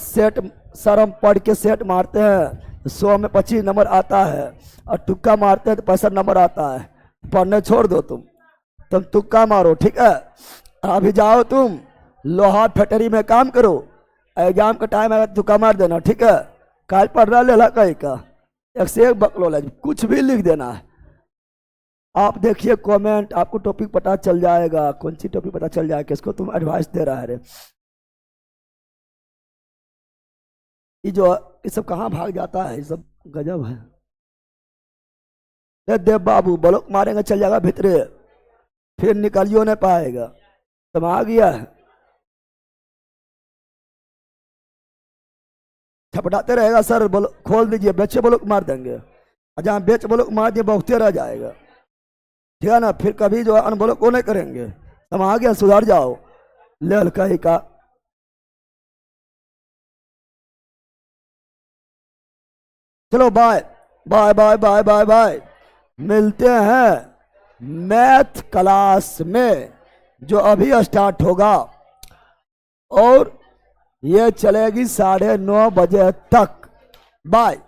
पढ़ के सेट मारते हैं 100 में 25 नंबर आता है, और तुक्का मारते हैं तो 65 नंबर आता है। पढ़ने छोड़ दो, तुम तुक्का मारो, ठीक है? अभी जाओ तुम लोहा फैक्ट्री में काम करो, एग्जाम का टाइम आएगा तुक्का मार देना, ठीक है? काल पढ़ रहा ले कहीं का एक से एक बकलो कुछ भी लिख देना है। आप देखिए कमेंट, आपको टॉपिक पता चल जाएगा, कौन सी टॉपिक पता चल जाएगा, किसको तुम एडवाइस दे रहा है रे। ये सब कहाँ भाग जाता है, ये सब गजब है। देव बाबू ब्लॉक मारेंगे चल जाएगा भीतरे, फिर निकलियो नहीं पाएगा। तुम आ गया है, छपटाते रहेगा सर, खोल दीजिए, बच्चे ब्लॉक मार देंगे। और जहाँ बेच बोलो मार दिए बहुते रह जाएगा, ठीक है ना। फिर कभी जो है अनबोलो को नहीं करेंगे, तुम आ गया सुधार जाओ। ले हल्का ही का चलो bye bye bye bye bye bye. मिलते हैं मैथ क्लास में जो अभी स्टार्ट होगा और ये चलेगी 9:30 बजे तक। बाय।